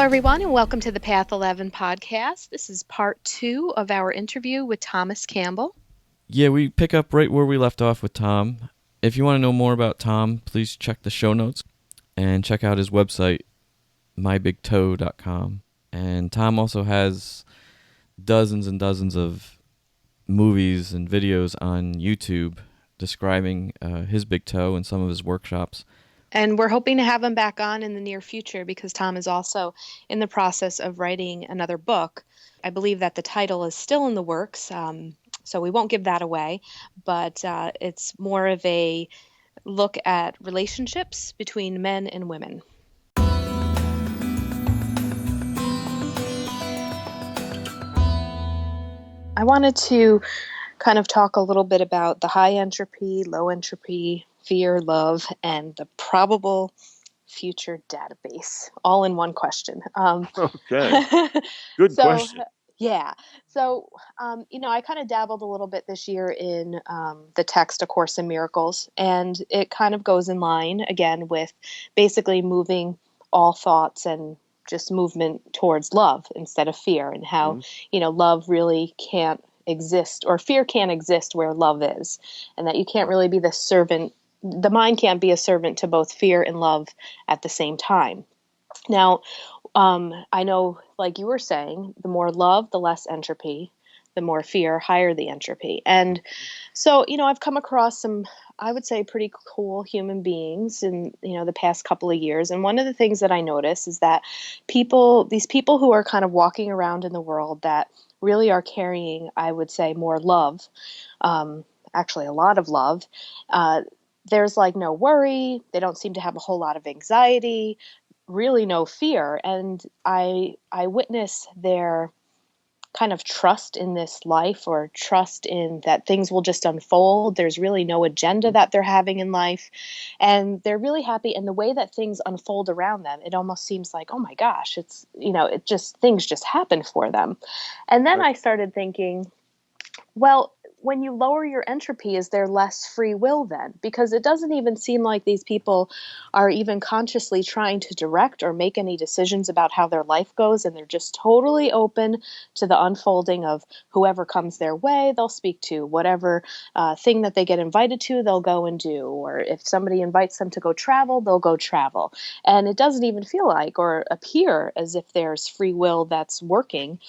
everyone, and welcome to the Path 11 podcast. This is part 2 of our interview with Thomas Campbell. Yeah, we pick up right where we left off with Tom. If you want to know more about Tom, please check the show notes and check out his website, mybigtoe.com. And Tom also has dozens and dozens of movies and videos on YouTube describing his big toe and some of his workshops. And we're hoping to have him back on in the near future because Tom is also in the process of writing another book. I believe that the title is still in the works, so we won't give that away, but it's more of a look at relationships between men and women. I wanted to kind of talk a little bit about the high entropy, low entropy, fear, love, and the probable future database, all in one question. Okay. Good question. Yeah. So, I kind of dabbled a little bit this year in the text, A Course in Miracles, and it kind of goes in line, again, with basically moving all thoughts and just movement towards love instead of fear, and how, love really can't exist, or fear can't exist where love is, and that you can't really be the servant. The mind can't be a servant to both fear and love at the same time. Now, I know, like you were saying, the more love, the less entropy, the more fear, higher the entropy. And so, I've come across some, I would say, pretty cool human beings in, the past couple of years. And one of the things that I notice is that these people who are kind of walking around in the world that really are carrying, I would say, more love, actually a lot of love, there's like no worry. They don't seem to have a whole lot of anxiety, really no fear. And I witness their kind of trust in this life, or trust in that things will just unfold. There's really no agenda that they're having in life. And they're really happy. And the way that things unfold around them, it almost seems like, oh my gosh, it's, things just happen for them. And then I started thinking, well, when you lower your entropy, is there less free will then? Because it doesn't even seem like these people are even consciously trying to direct or make any decisions about how their life goes, and they're just totally open to the unfolding of whoever comes their way. They'll speak to whatever thing that they get invited to, they'll go and do. Or if somebody invites them to go travel, they'll go travel. And it doesn't even feel like or appear as if there's free will that's working.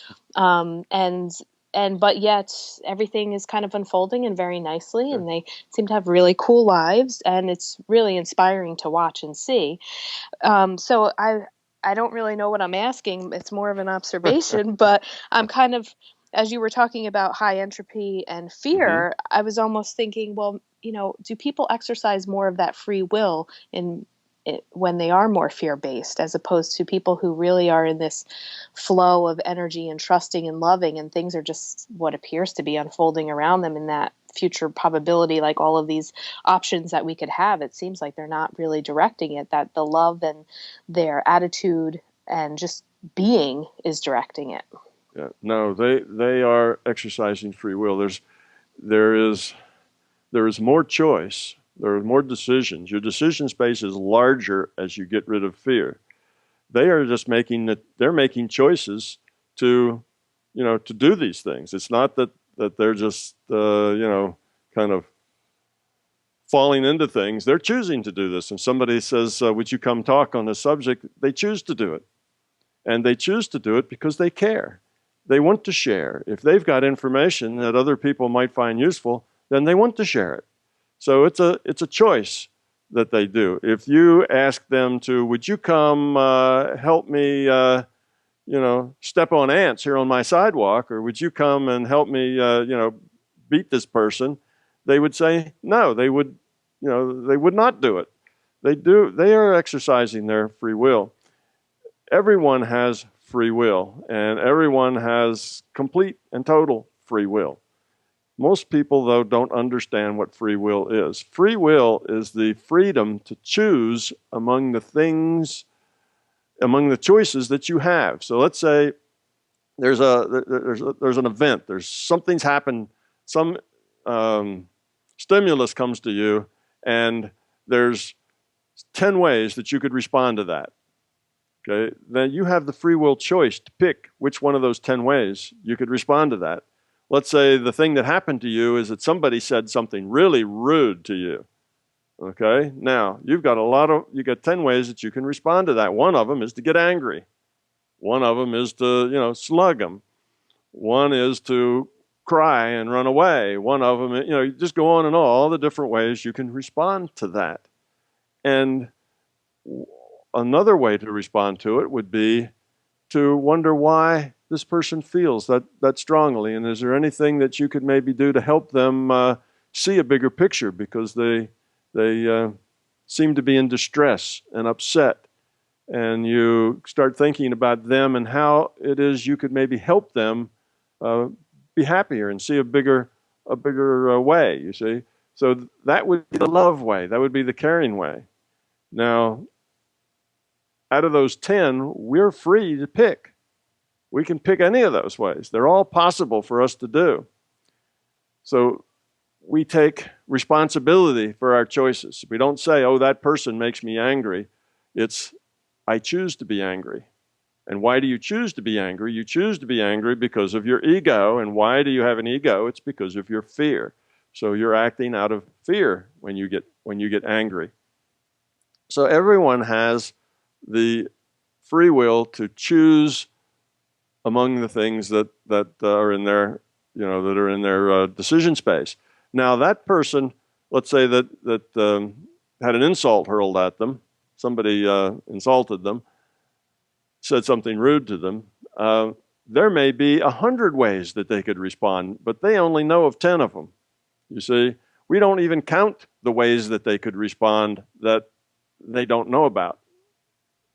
But yet everything is kind of unfolding and very nicely, and they seem to have really cool lives, and it's really inspiring to watch and see. So I don't really know what I'm asking. It's more of an observation, but I'm kind of, as you were talking about high entropy and fear, I was almost thinking, well, do people exercise more of that free will when they are more fear-based, as opposed to people who really are in this flow of energy and trusting and loving, and things are just what appears to be unfolding around them in that future probability, like all of these options that we could have. It seems like they're not really directing it, that the love and their attitude and just being is directing it. Yeah. No, they are exercising free will. There is more choice. There are more decisions. Your decision space is larger as you get rid of fear. They are just they're making choices to do these things. It's not that they're just, kind of falling into things. They're choosing to do this. And somebody says, would you come talk on this subject? They choose to do it. And they choose to do it because they care. They want to share. If they've got information that other people might find useful, then they want to share it. So it's a choice that they do. If you ask them to, would you come help me, step on ants here on my sidewalk, or would you come and help me, beat this person? They would say no. They would not do it. They are exercising their free will. Everyone has free will, and everyone has complete and total free will. Most people, though, don't understand what free will is. Free will is the freedom to choose among the choices that you have. So let's say there's an event, something's happened, some stimulus comes to you, and there's 10 ways that you could respond to that. okay, then you have the free will choice to pick which one of those 10 ways you could respond to that. Let's say the thing that happened to you is that somebody said something really rude to you. Okay, now you got 10 ways that you can respond to that. One of them is to get angry. One of them is to, slug them. One is to cry and run away. One of them, you just go on and on, all the different ways you can respond to that. And another way to respond to it would be to wonder why this person feels that strongly, and is there anything that you could maybe do to help them see a bigger picture, because they seem to be in distress and upset, and you start thinking about them and how it is you could maybe help them be happier and see a bigger way, you see. So that would be the love way. That would be the caring way. Now, out of those 10, we're free to pick. We can pick any of those ways. They're all possible for us to do. So we take responsibility for our choices. We don't say, oh, that person makes me angry. It's, I choose to be angry. And why do you choose to be angry? You choose to be angry because of your ego. And why do you have an ego? It's because of your fear. So you're acting out of fear when you get angry. So everyone has the free will to choose among the things that are in their, that are in their decision space. Now that person, let's say that had an insult hurled at them, somebody insulted them, said something rude to them. There may be 100 ways that they could respond, but they only know of 10 of them. You see, we don't even count the ways that they could respond that they don't know about.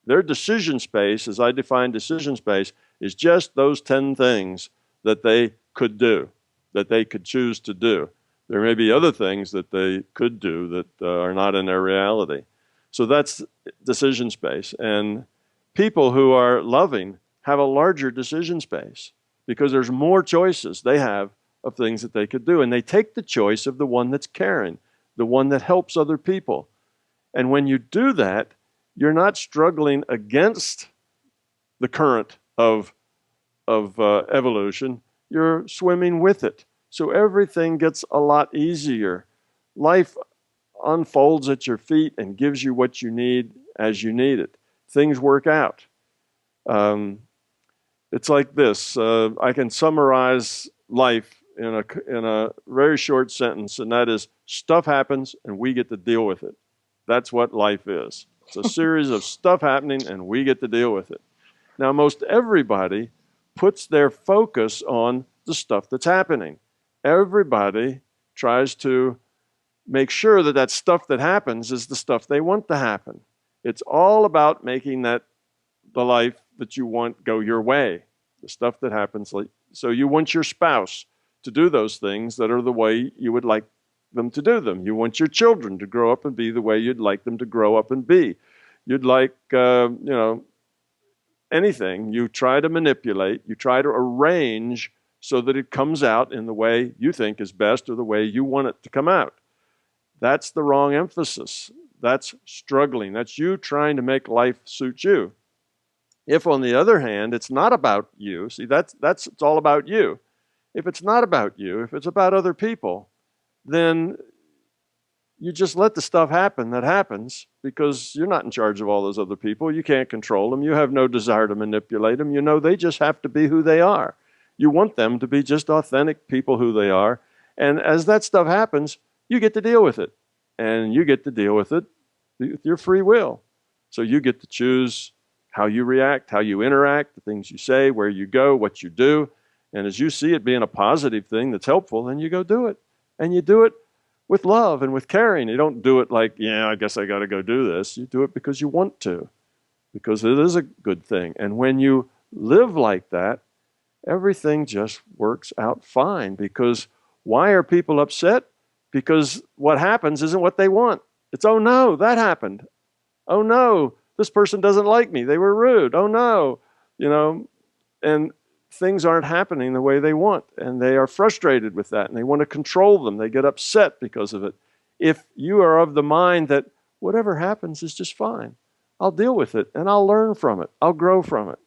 Their decision space, as I define decision space, is just those 10 things that they could do, that they could choose to do. There may be other things that they could do that are not in their reality. So that's decision space. And people who are loving have a larger decision space because there's more choices they have of things that they could do. And they take the choice of the one that's caring, the one that helps other people. And when you do that, you're not struggling against the current of evolution. You're swimming with it. So everything gets a lot easier. Life unfolds at your feet and gives you what you need as you need it. Things work out. It's like this. I can summarize life in a very short sentence, and that is, stuff happens and we get to deal with it. That's what life is. It's a series of stuff happening and we get to deal with it. Now, most everybody puts their focus on the stuff that's happening. Everybody tries to make sure that that stuff that happens is the stuff they want to happen. It's all about making the life that you want go your way, the stuff that happens. So you want your spouse to do those things that are the way you would like them to do them. You want your children to grow up and be the way you'd like them to grow up and be. You'd like, anything. You try to manipulate, you try to arrange so that it comes out in the way you think is best or the way you want it to come out. That's the wrong emphasis. That's struggling. That's you trying to make life suit you. If, on the other hand, it's not about you, see, it's all about you. If it's not about you, if it's about other people, then you just let the stuff happen that happens because you're not in charge of all those other people. You can't control them. You have no desire to manipulate them. You know they just have to be who they are. You want them to be just authentic people who they are. And as that stuff happens, you get to deal with it. And you get to deal with it with your free will. So you get to choose how you react, how you interact, the things you say, where you go, what you do. And as you see it being a positive thing that's helpful, then you go do it. And you do it with love and with caring. You don't do it like, yeah, I guess I got to go do this. You do it because you want to, because it is a good thing. And when you live like that, everything just works out fine. Because why are people upset? Because what happens isn't what they want. It's, oh no, that happened. Oh no, this person doesn't like me. They were rude. Oh no, and things aren't happening the way they want, and they are frustrated with that, and they want to control them. They get upset because of it. If you are of the mind that whatever happens is just fine, I'll deal with it and I'll learn from it. I'll grow from it.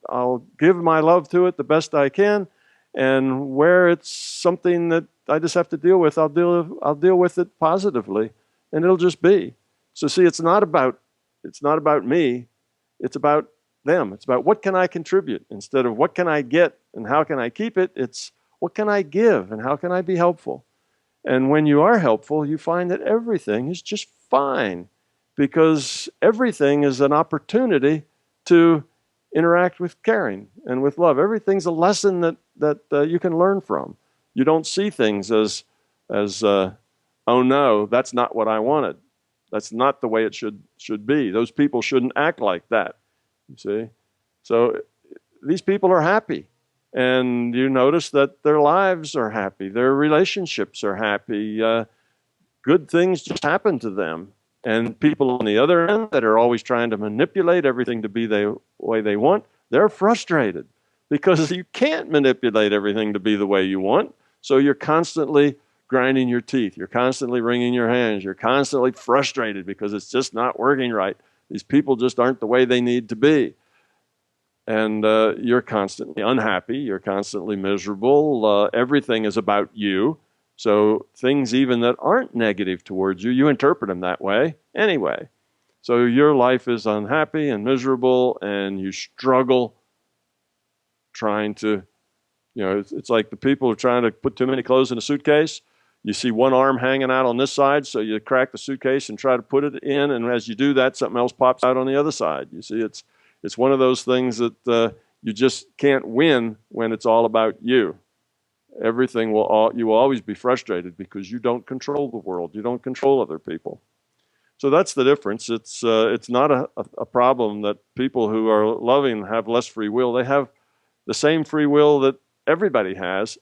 I'll give my love to it the best I can, and where it's something that I just have to deal with, I'll deal with it positively, and it'll just be. So see, it's not about me. It's about them. It's about what can I contribute instead of what can I get and how can I keep it. It's what can I give and how can I be helpful. And when you are helpful, you find that everything is just fine, because everything is an opportunity to interact with caring and with love. Everything's a lesson that you can learn from. You don't see things as oh no, that's not what I wanted. That's not the way it should be. Those people shouldn't act like that. You see? So these people are happy. And you notice that their lives are happy. Their relationships are happy. Good things just happen to them. And people on the other end that are always trying to manipulate everything to be the way they want, they're frustrated because you can't manipulate everything to be the way you want. So you're constantly grinding your teeth. You're constantly wringing your hands. You're constantly frustrated because it's just not working right. These people just aren't the way they need to be. And you're constantly unhappy. You're constantly miserable. Everything is about you. So things even that aren't negative towards you, you interpret them that way anyway. So your life is unhappy and miserable, and you struggle trying to, it's like the people who are trying to put too many clothes in a suitcase. You see one arm hanging out on this side, so you crack the suitcase and try to put it in, and as you do that, something else pops out on the other side. You see, it's one of those things that you just can't win when it's all about you. Everything you will always be frustrated because you don't control the world. You don't control other people. So that's the difference. It's not a problem that people who are loving have less free will. They have the same free will that everybody has.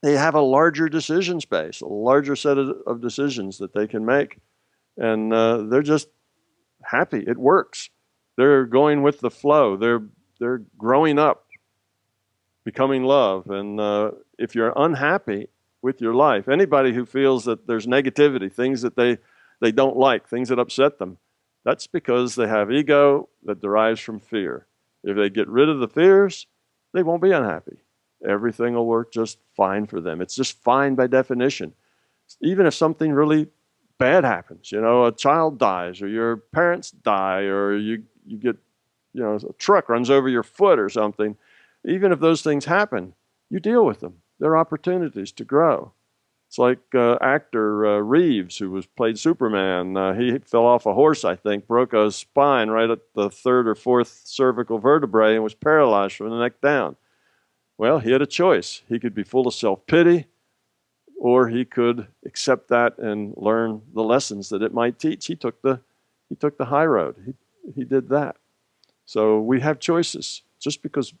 They have a larger decision space, a larger set of decisions that they can make. And they're just happy. It works. They're going with the flow. They're growing up, becoming love. And if you're unhappy with your life, anybody who feels that there's negativity, things that they don't like, things that upset them, that's because they have ego that derives from fear. If they get rid of the fears, they won't be unhappy. Everything will work just fine for them. It's just fine by definition. Even if something really bad happens, a child dies or your parents die or you get, a truck runs over your foot or something, even if those things happen, you deal with them. They're opportunities to grow. It's like actor Reeves, who played Superman. He fell off a horse, I think, broke a spine right at the third or fourth cervical vertebrae and was paralyzed from the neck down. Well, he had a choice. He could be full of self-pity, or he could accept that and learn the lessons that it might teach. He took the high road. He did that. So we have choices. Just because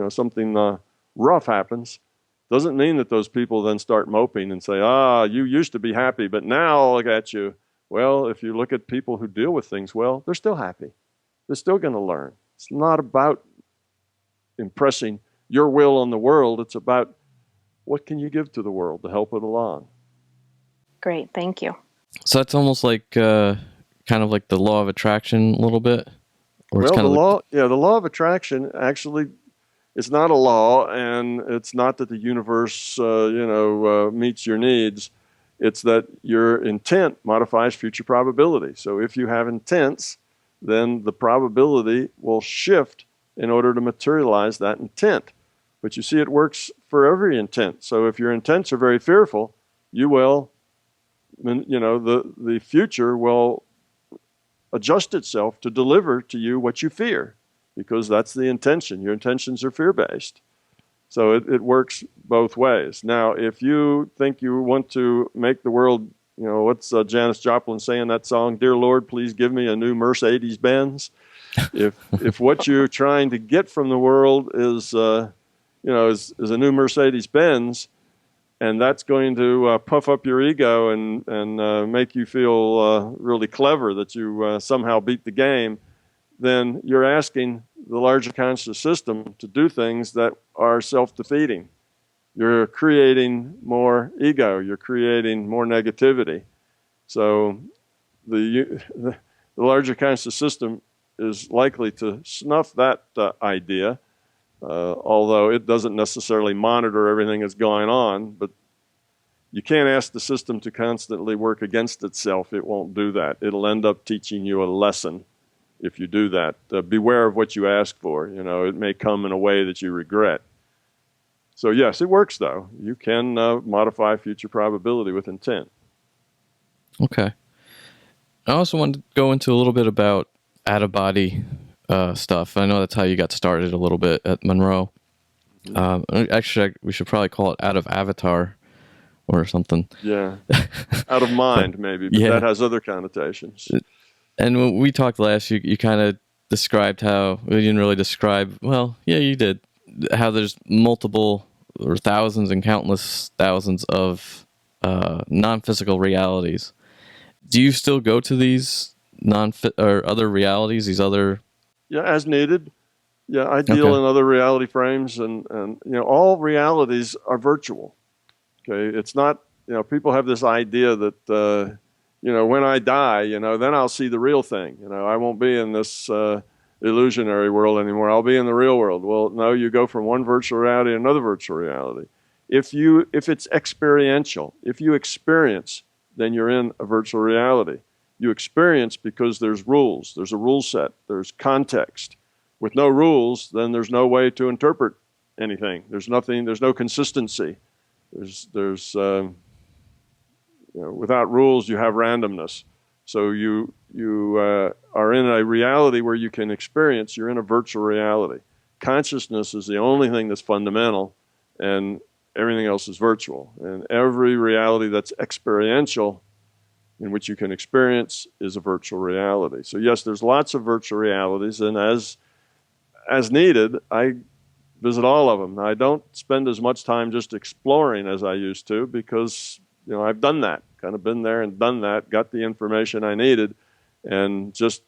something rough happens doesn't mean that those people then start moping and say, you used to be happy, but now look at you. Well, if you look at people who deal with things well, they're still happy. They're still going to learn. It's not about impressing your will on the world. It's about what can you give to the world to help it along. Great, thank you. So that's almost like kind of like the law of attraction a little bit? Or well, it's kind the law of attraction actually is not a law, and it's not that the universe, meets your needs. It's that your intent modifies future probability. So if you have intents, then the probability will shift in order to materialize that intent. But you see, it works for every intent. So if your intents are very fearful, you will, the future will adjust itself to deliver to you what you fear, because that's the intention. Your intentions are fear-based. So it works both ways. Now, if you think you want to make the world, what's Janis Joplin saying that song, "Dear Lord, please give me a new Mercedes Benz." If what you're trying to get from the world is a new Mercedes Benz, and that's going to puff up your ego and make you feel really clever that you somehow beat the game, then you're asking the larger conscious system to do things that are self-defeating. You're creating more ego. You're creating more negativity. So the The larger conscious system is likely to snuff that idea, although it doesn't necessarily monitor everything that's going on. But you can't ask the system to constantly work against itself. It won't do that. It'll end up teaching you a lesson if you do that. Beware of what you ask for. You know, it may come in a way that you regret. So yes, it works though. You can modify future probability with intent. Okay. I also wanted to go into a little bit about out-of-body stuff. I know that's how you got started a little bit at Monroe. Actually, we should probably call it out-of-avatar or something. Yeah. Out of mind, maybe, but that has other connotations. And when we talked last, you kind of described how, well, you didn't really describe, well, yeah, you did, how there's multiple or thousands and countless thousands of non-physical realities. Do you still go to these or other realities, these other? Yeah, as needed. Yeah, I deal in other reality frames, and you know, all realities are virtual. Okay, it's not, you know, people have this idea that you know, when I die, you know, then I'll see the real thing. You know, I won't be in this illusionary world anymore. I'll be in the real world. Well, no, you go from one virtual reality to another virtual reality. If it's experiential, if you experience, then you're in a virtual reality. You experience because there's rules. There's a rule set. There's context. With no rules, then there's no way to interpret anything. There's nothing. There's no consistency. There's you know, without rules, you have randomness. So you are in a reality where you can experience. You're in a virtual reality. Consciousness is the only thing that's fundamental, and everything else is virtual. And every reality that's experiential, in which you can experience, is a virtual reality. So yes, there's lots of virtual realities, and as needed, I visit all of them. I don't spend as much time just exploring as I used to, because, you know, I've done that, kind of been there and done that, got the information I needed, and just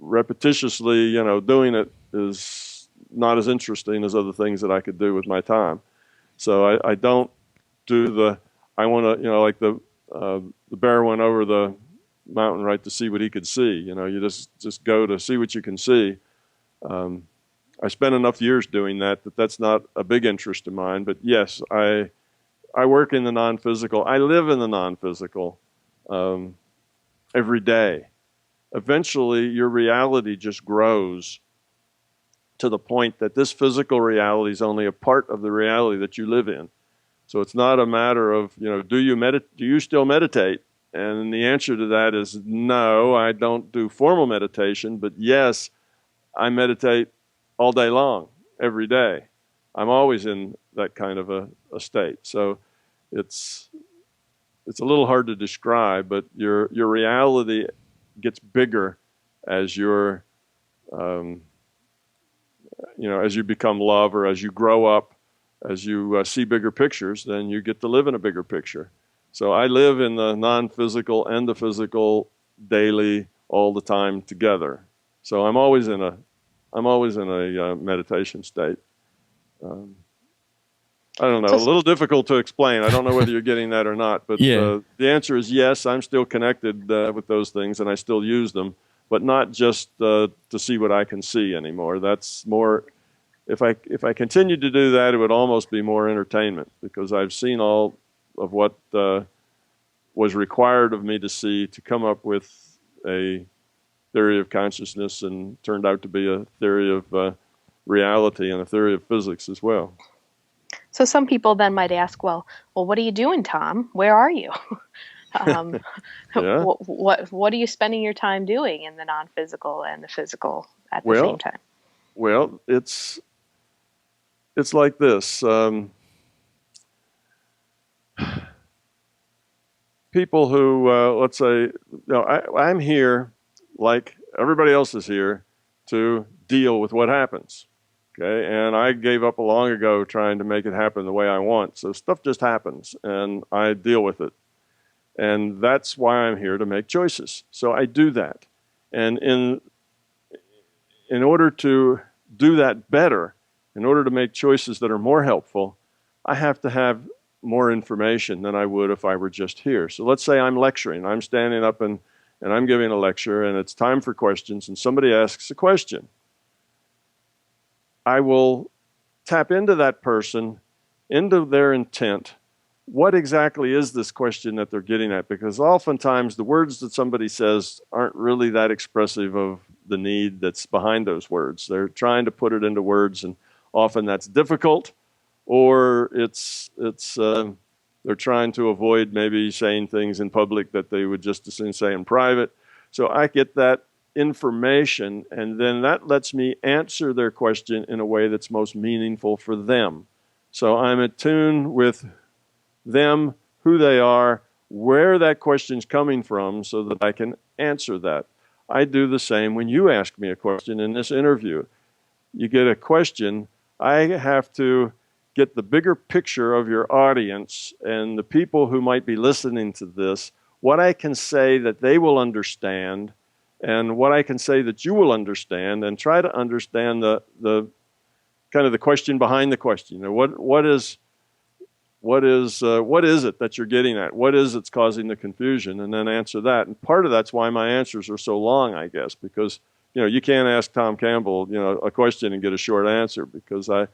repetitiously, you know, doing it is not as interesting as other things that I could do with my time. So I don't do I want to, you know, like the bear went over the mountain, right, to see what he could see. You know, you just go to see what you can see. I spent enough years doing that's not a big interest of mine. But yes, I work in the non-physical. I live in the non-physical every day. Eventually, your reality just grows to the point that this physical reality is only a part of the reality that you live in. So it's not a matter of, you know, do you still meditate? And the answer to that is no, I don't do formal meditation, but yes, I meditate all day long, every day. I'm always in that kind of a state. So it's a little hard to describe, but your reality gets bigger as you're you know, as you become love, or as you grow up, as you see bigger pictures, then you get to live in a bigger picture. So I live in the non-physical and the physical daily, all the time together. So I'm always in a meditation state. I don't know, a little difficult to explain. I don't know whether you're getting that or not, but the answer is yes, I'm still connected with those things, and I still use them, but not just to see what I can see anymore. That's more, if I continued to do that, it would almost be more entertainment, because I've seen all of what was required of me to see to come up with a theory of consciousness, and turned out to be a theory of reality and a theory of physics as well. So some people then might ask, well, what are you doing, Tom? Where are you? Yeah. What are you spending your time doing in the non-physical and the physical at the same time? Well, it's like this. People who, let's say, you know, I'm here, like everybody else is here, to deal with what happens. Okay, and I gave up long ago trying to make it happen the way I want. So stuff just happens, and I deal with it. And that's why I'm here, to make choices. So I do that. And in order to do that better, in order to make choices that are more helpful, I have to have more information than I would if I were just here. So let's say I'm lecturing. I'm standing up and and I'm giving a lecture and it's time for questions and somebody asks a question, I will tap into that person, into their intent. What exactly is this question that they're getting at? Because oftentimes the words that somebody says aren't really that expressive of the need that's behind those words. They're trying to put it into words, and often that's difficult, or they're trying to avoid maybe saying things in public that they would just as soon say in private. So I get that information, and then that lets me answer their question in a way that's most meaningful for them. So I'm attuned with them, who they are, where that question's coming from, so that I can answer that. I do the same when you ask me a question in this interview. You get a question, I have to get the bigger picture of your audience and the people who might be listening to this, what I can say that they will understand, and what I can say that you will understand, and try to understand the kind of the question behind the question. You know, what is it that you're getting at? What is it's causing the confusion? And then answer that. And part of that's why my answers are so long, I guess, because you can't ask Tom Campbell a question and get a short answer, because I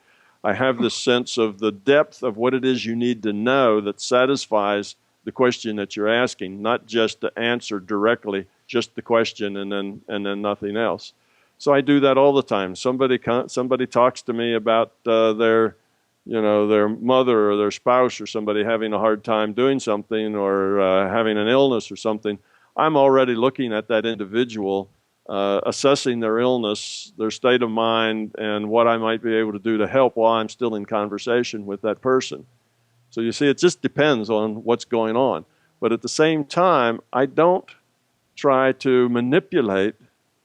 have this sense of the depth of what it is you need to know that satisfies the question that you're asking, not just to answer directly just the question and then nothing else. So I do that all the time. Somebody talks to me about their mother or their spouse or somebody having a hard time doing something, or having an illness or something. I'm already looking at that individual, assessing their illness, their state of mind, and what I might be able to do to help while I'm still in conversation with that person. So you see, it just depends on what's going on. But at the same time, I don't try to manipulate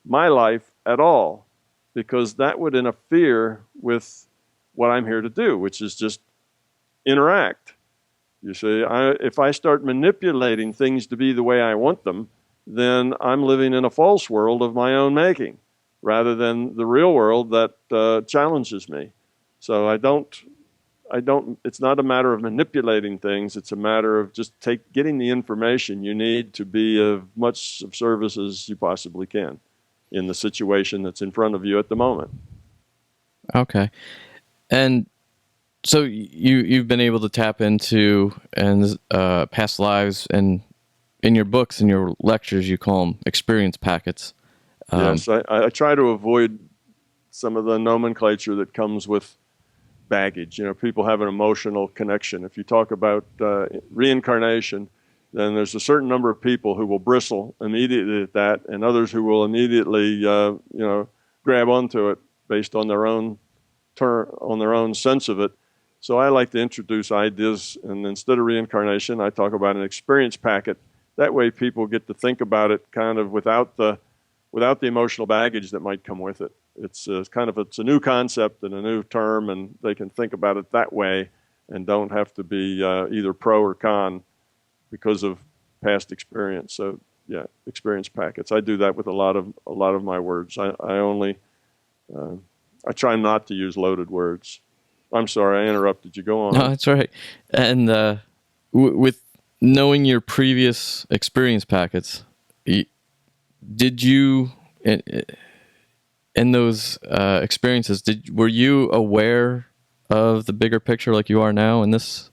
my life at all, because that would interfere with what I'm here to do, which is just interact. You see, if I start manipulating things to be the way I want them, then I'm living in a false world of my own making, rather than the real world that challenges me. So it's not a matter of manipulating things. It's a matter of just getting the information you need to be of much of service as you possibly can in the situation that's in front of you at the moment. Okay. And so you've been able to tap into past lives, and in your books and your lectures, you call them experience packets. Yes, I try to avoid some of the nomenclature that comes with baggage. People have an emotional connection. If you talk about reincarnation, then there's a certain number of people who will bristle immediately at that, and others who will immediately, grab onto it based on their own sense of it. So I like to introduce ideas, and instead of reincarnation, I talk about an experience packet. That way people get to think about it kind of without the emotional baggage that might come with it. It's a new concept and a new term, and they can think about it that way and don't have to be either pro or con because of past experience. So yeah, experience packets. I do that with a lot of my words. I try not to use loaded words. I'm sorry, I interrupted you. Go on. No, that's right. And with knowing your previous experience packets, did you, in those experiences, were you aware of the bigger picture like you are now in this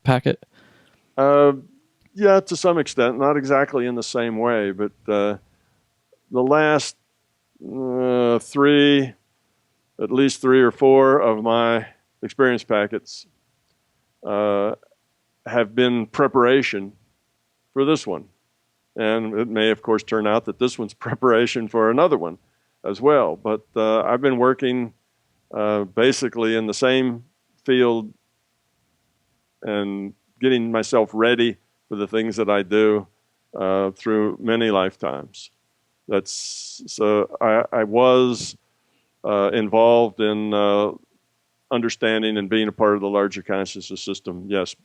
packet? Yeah, to some extent, not exactly in the same way, but the last at least three or four of my experience packets have been preparation for this one. And it may, of course, turn out that this one's preparation for another one as well. But I've been working basically in the same field and getting myself ready for the things that I do through many lifetimes. So I was involved in understanding and being a part of the larger consciousness system, yes,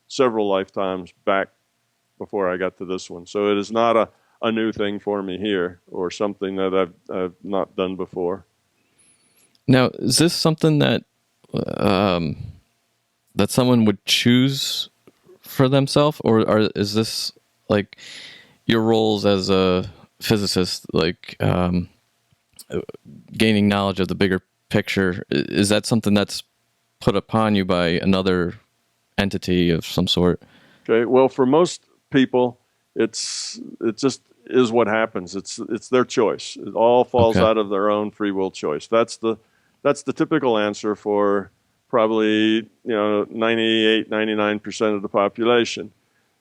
several lifetimes back before I got to this one. So it is not a new thing for me here, or something that I've not done before. Now, is this something that someone would choose for themselves, or is this like your roles as a physicist, like gaining knowledge of the bigger picture, is that something that's put upon you by another entity of some sort? Okay. Well, for most people, it just is what happens. It's their choice. It all falls Okay. out of their own free will choice. That's the typical answer for probably 98, 99% of the population.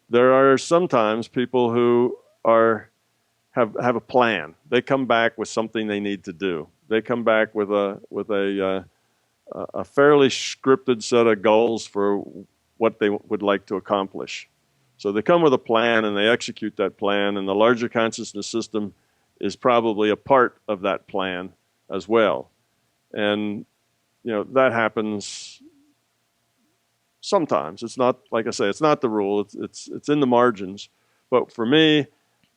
There are sometimes people who have a plan. They come back with something they need to do. They come back with a fairly scripted set of goals for what they would like to accomplish. So they come with a plan and they execute that plan, and the larger consciousness system is probably a part of that plan as well. And that happens sometimes. It's not, like I say, it's not the rule. It's in the margins. But for me,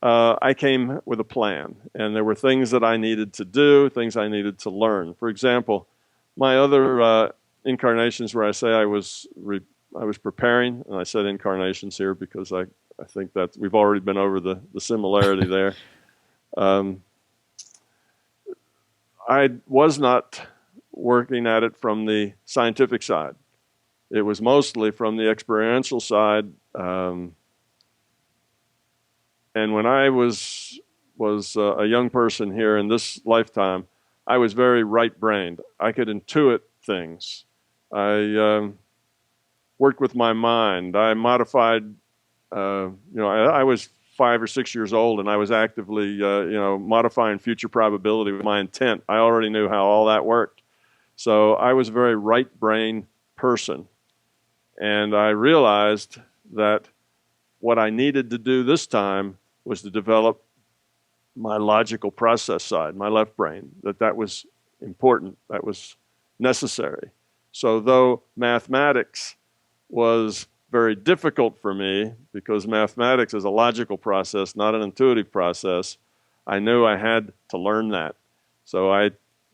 I came with a plan, and there were things that I needed to do, things I needed to learn. For example, my other incarnations where I say I was preparing, and I said incarnations here because I think that we've already been over the similarity there. I was not working at it from the scientific side. It was mostly from the experiential side. And when I was a young person here in this lifetime, I was very right-brained. I could intuit things. I worked with my mind. I modified. I was 5 or 6 years old, and I was actively, modifying future probability with my intent. I already knew how all that worked. So I was a very right-brain person. And I realized that what I needed to do this time was to develop my logical process side, my left brain, that was important, that was necessary. So though mathematics was very difficult for me, because mathematics is a logical process, not an intuitive process, I knew I had to learn that. So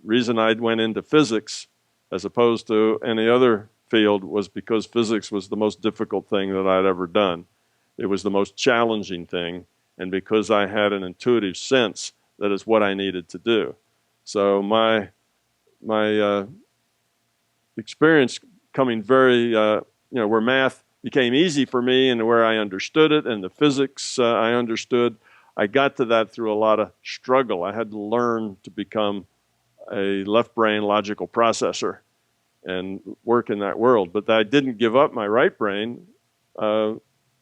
reason I went into physics as opposed to any other field was because physics was the most difficult thing that I'd ever done. It was the most challenging thing, and because I had an intuitive sense that is what I needed to do. So my experience coming very, where math became easy for me and where I understood it, and the physics I understood, I got to that through a lot of struggle. I had to learn to become a left brain logical processor and work in that world. But I didn't give up my right brain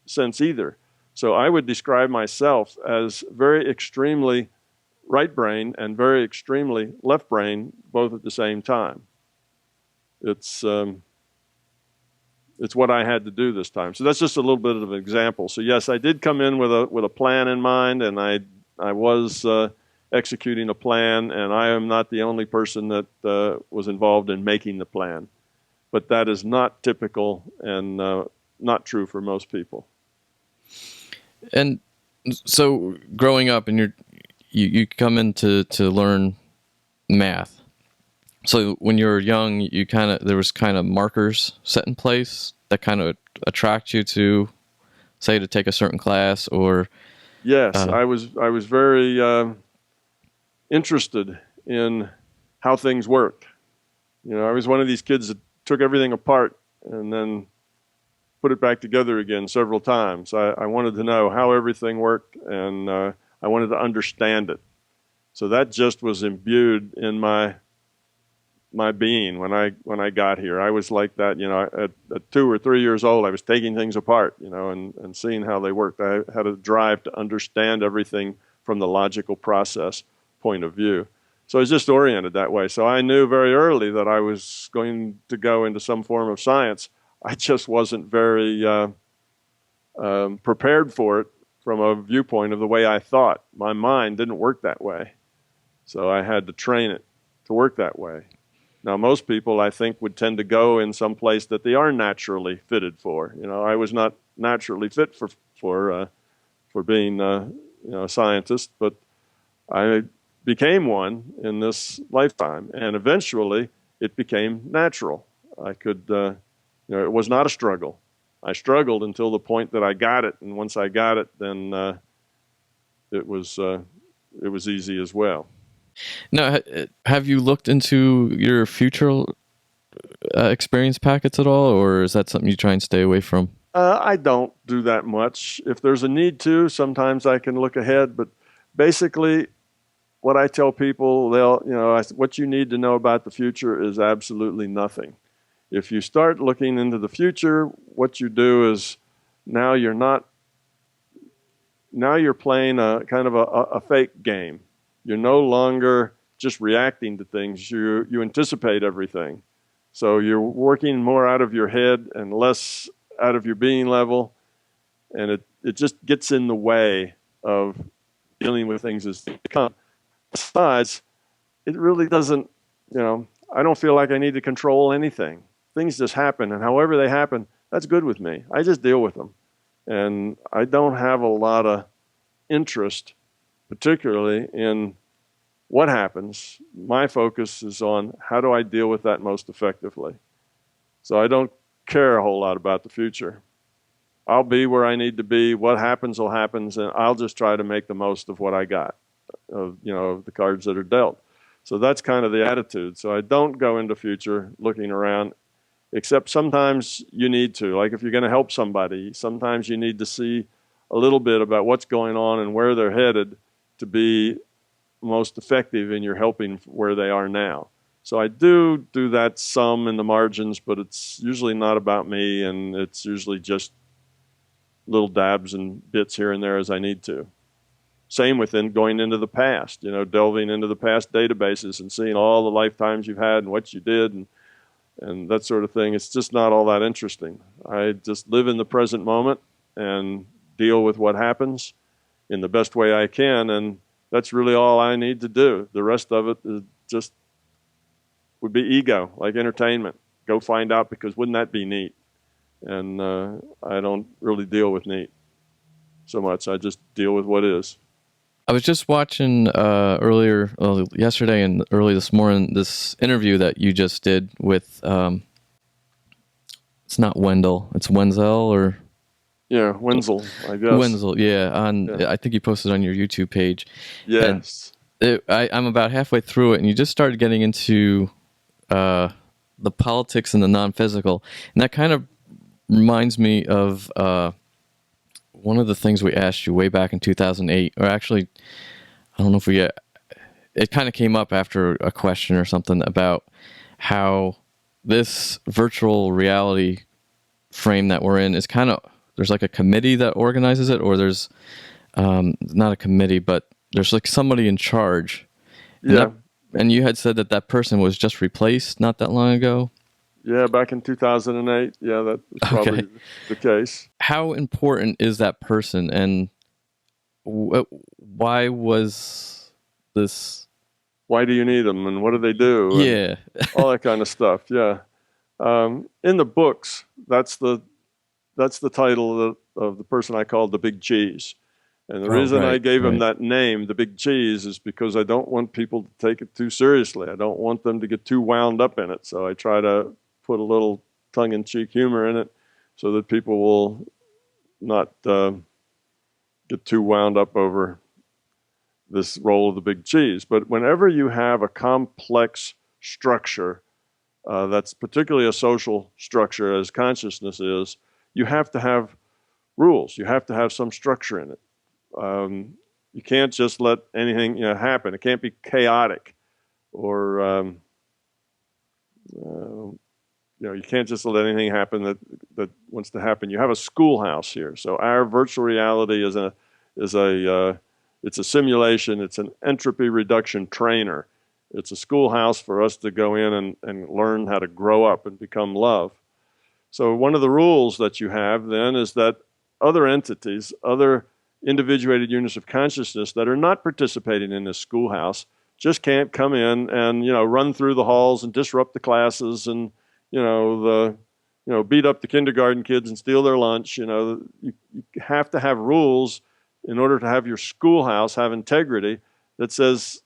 sense either. So I would describe myself as very extremely right brain and very extremely left brain, both at the same time. It's what I had to do this time. So that's just a little bit of an example. So yes, I did come in with a plan in mind, and I was executing a plan, and I am not the only person that was involved in making the plan. But that is not typical and not true for most people. And so growing up, and you come in to learn math. So when you were young, there was kind of markers set in place that kind of attract you to, say, to take a certain class, or yes, I was very interested in how things worked. I was one of these kids that took everything apart and then put it back together again several times. I wanted to know how everything worked, and I wanted to understand it. So that just was imbued in my being when I got here. I was like that, at 2 or 3 years old, I was taking things apart, and seeing how they worked. I had a drive to understand everything from the logical process point of view. So I was just oriented that way. So I knew very early that I was going to go into some form of science. I just wasn't very prepared for it from a viewpoint of the way I thought. My mind didn't work that way. So I had to train it to work that way. Now, most people, I think, would tend to go in some place that they are naturally fitted for. I was not naturally fit for being a scientist, but I became one in this lifetime, and eventually it became natural. I could, it was not a struggle. I struggled until the point that I got it, and once I got it, then it was easy as well. Now, have you looked into your future experience packets at all, or is that something you try and stay away from? I don't do that much. If there's a need to, sometimes I can look ahead, but basically, what I tell people, what you need to know about the future is absolutely nothing. If you start looking into the future, what you do is now you're not, now you're playing a kind of a fake game. You're no longer just reacting to things. You anticipate everything. So you're working more out of your head and less out of your being level, and it just gets in the way of dealing with things as they come. Besides, it really doesn't, I don't feel like I need to control anything. Things just happen, and however they happen, that's good with me. I just deal with them. And I don't have a lot of interest, particularly in what happens. My focus is on how do I deal with that most effectively. So I don't care a whole lot about the future. I'll be where I need to be. What happens will happen, and I'll just try to make the most of what I got, of the cards that are dealt. So that's kind of the attitude. So I don't go into future looking around, except sometimes you need to. Like if you're going to help somebody, sometimes you need to see a little bit about what's going on and where they're headed to be most effective in your helping where they are now. So I do that some in the margins, but it's usually not about me, and it's usually just little dabs and bits here and there as I need to. Same with going into the past, delving into the past databases and seeing all the lifetimes you've had and what you did and that sort of thing. It's just not all that interesting. I just live in the present moment and deal with what happens in the best way I can, and that's really all I need to do. The rest of it is just would be ego, like entertainment. Go find out, because wouldn't that be neat? And I don't really deal with neat so much. I just deal with what is. I was just watching yesterday and early this morning, this interview that you just did with, it's not Wendell, it's Wenzel or... Yeah, Wenzel, I guess. Wenzel, yeah. I think you posted on your YouTube page. Yes. I'm about halfway through it, and you just started getting into the politics and the non-physical. And that kind of reminds me of one of the things we asked you way back in 2008, or actually, I don't know if it kind of came up after a question or something about how this virtual reality frame that we're in is kind of, there's like a committee that organizes it, or there's not a committee, but there's like somebody in charge. And and you had said that person was just replaced not that long ago. Yeah, back in 2008. Yeah, that was probably the case. How important is that person, and why was this? Why do you need them, and what do they do? Yeah. All that kind of stuff. Yeah. In the books, that's the title of the person I called the Big Cheese. And the reason I gave him that name, the Big Cheese, is because I don't want people to take it too seriously. I don't want them to get too wound up in it. So I try to put a little tongue-in-cheek humor in it so that people will not get too wound up over this role of the Big Cheese. But whenever you have a complex structure, that's particularly a social structure as consciousness is, you have to have rules. You have to have some structure in it. You can't just let anything happen. It can't be chaotic, or you can't just let anything happen that wants to happen. You have a schoolhouse here. So our virtual reality is it's a simulation. It's an entropy reduction trainer. It's a schoolhouse for us to go in and learn how to grow up and become love. So one of the rules that you have then is that other entities, other individuated units of consciousness that are not participating in this schoolhouse just can't come in and run through the halls and disrupt the classes and beat up the kindergarten kids and steal their lunch. You have to have rules in order to have your schoolhouse have integrity that says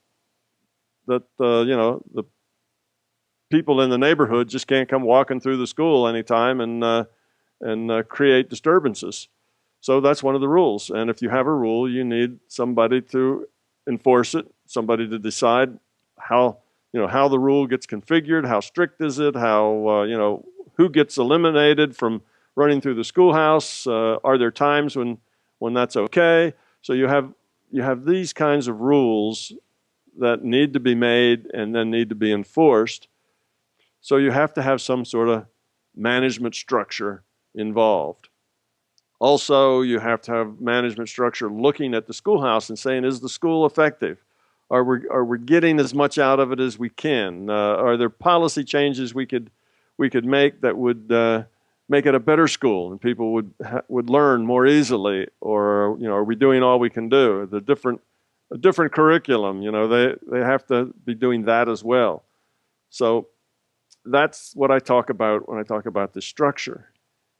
that the people in the neighborhood just can't come walking through the school anytime and create disturbances. So that's one of the rules. And if you have a rule, you need somebody to enforce it, somebody to decide how the rule gets configured, how strict is it, how who gets eliminated from running through the schoolhouse. Are there times when that's okay? So you have these kinds of rules that need to be made and then need to be enforced. So you have to have some sort of management structure involved. Also, you have to have management structure looking at the schoolhouse and saying, is the school effective? Are we getting as much out of it as we can? Are there policy changes we could make that would make it a better school and people would learn more easily? Or are we doing all we can do? A different curriculum, they have to be doing that as well. So that's what I talk about when I talk about this structure.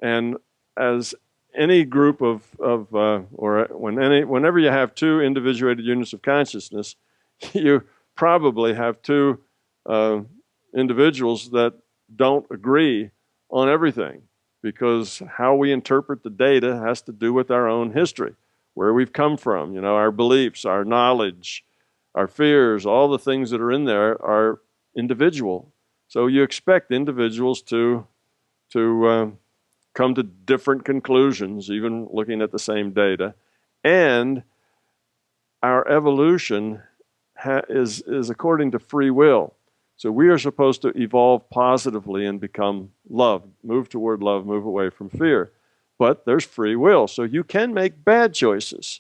And as any group whenever you have two individuated units of consciousness, you probably have two individuals that don't agree on everything, because how we interpret the data has to do with our own history, where we've come from, our beliefs, our knowledge, our fears, all the things that are in there are individual. So you expect individuals to come to different conclusions, even looking at the same data. And our evolution is according to free will. So we are supposed to evolve positively and become love, move toward love, move away from fear. But there's free will, so you can make bad choices.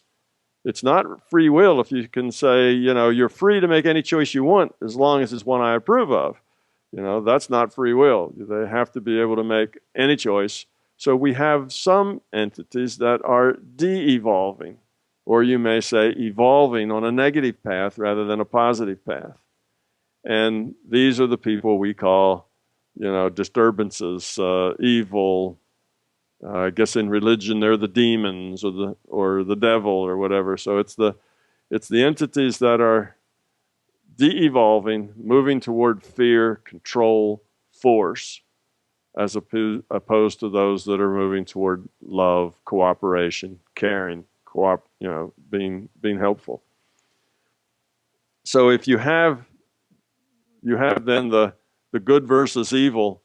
It's not free will if you can say, you're free to make any choice you want as long as it's one I approve of. That's not free will. They have to be able to make any choice. So we have some entities that are de-evolving, or you may say evolving on a negative path rather than a positive path. And these are the people we call, disturbances, evil. I guess in religion they're the demons or the devil or whatever. So it's the entities that are de-evolving, moving toward fear, control, force, as opposed to those that are moving toward love, cooperation, caring, being helpful. So if you have then the good versus evil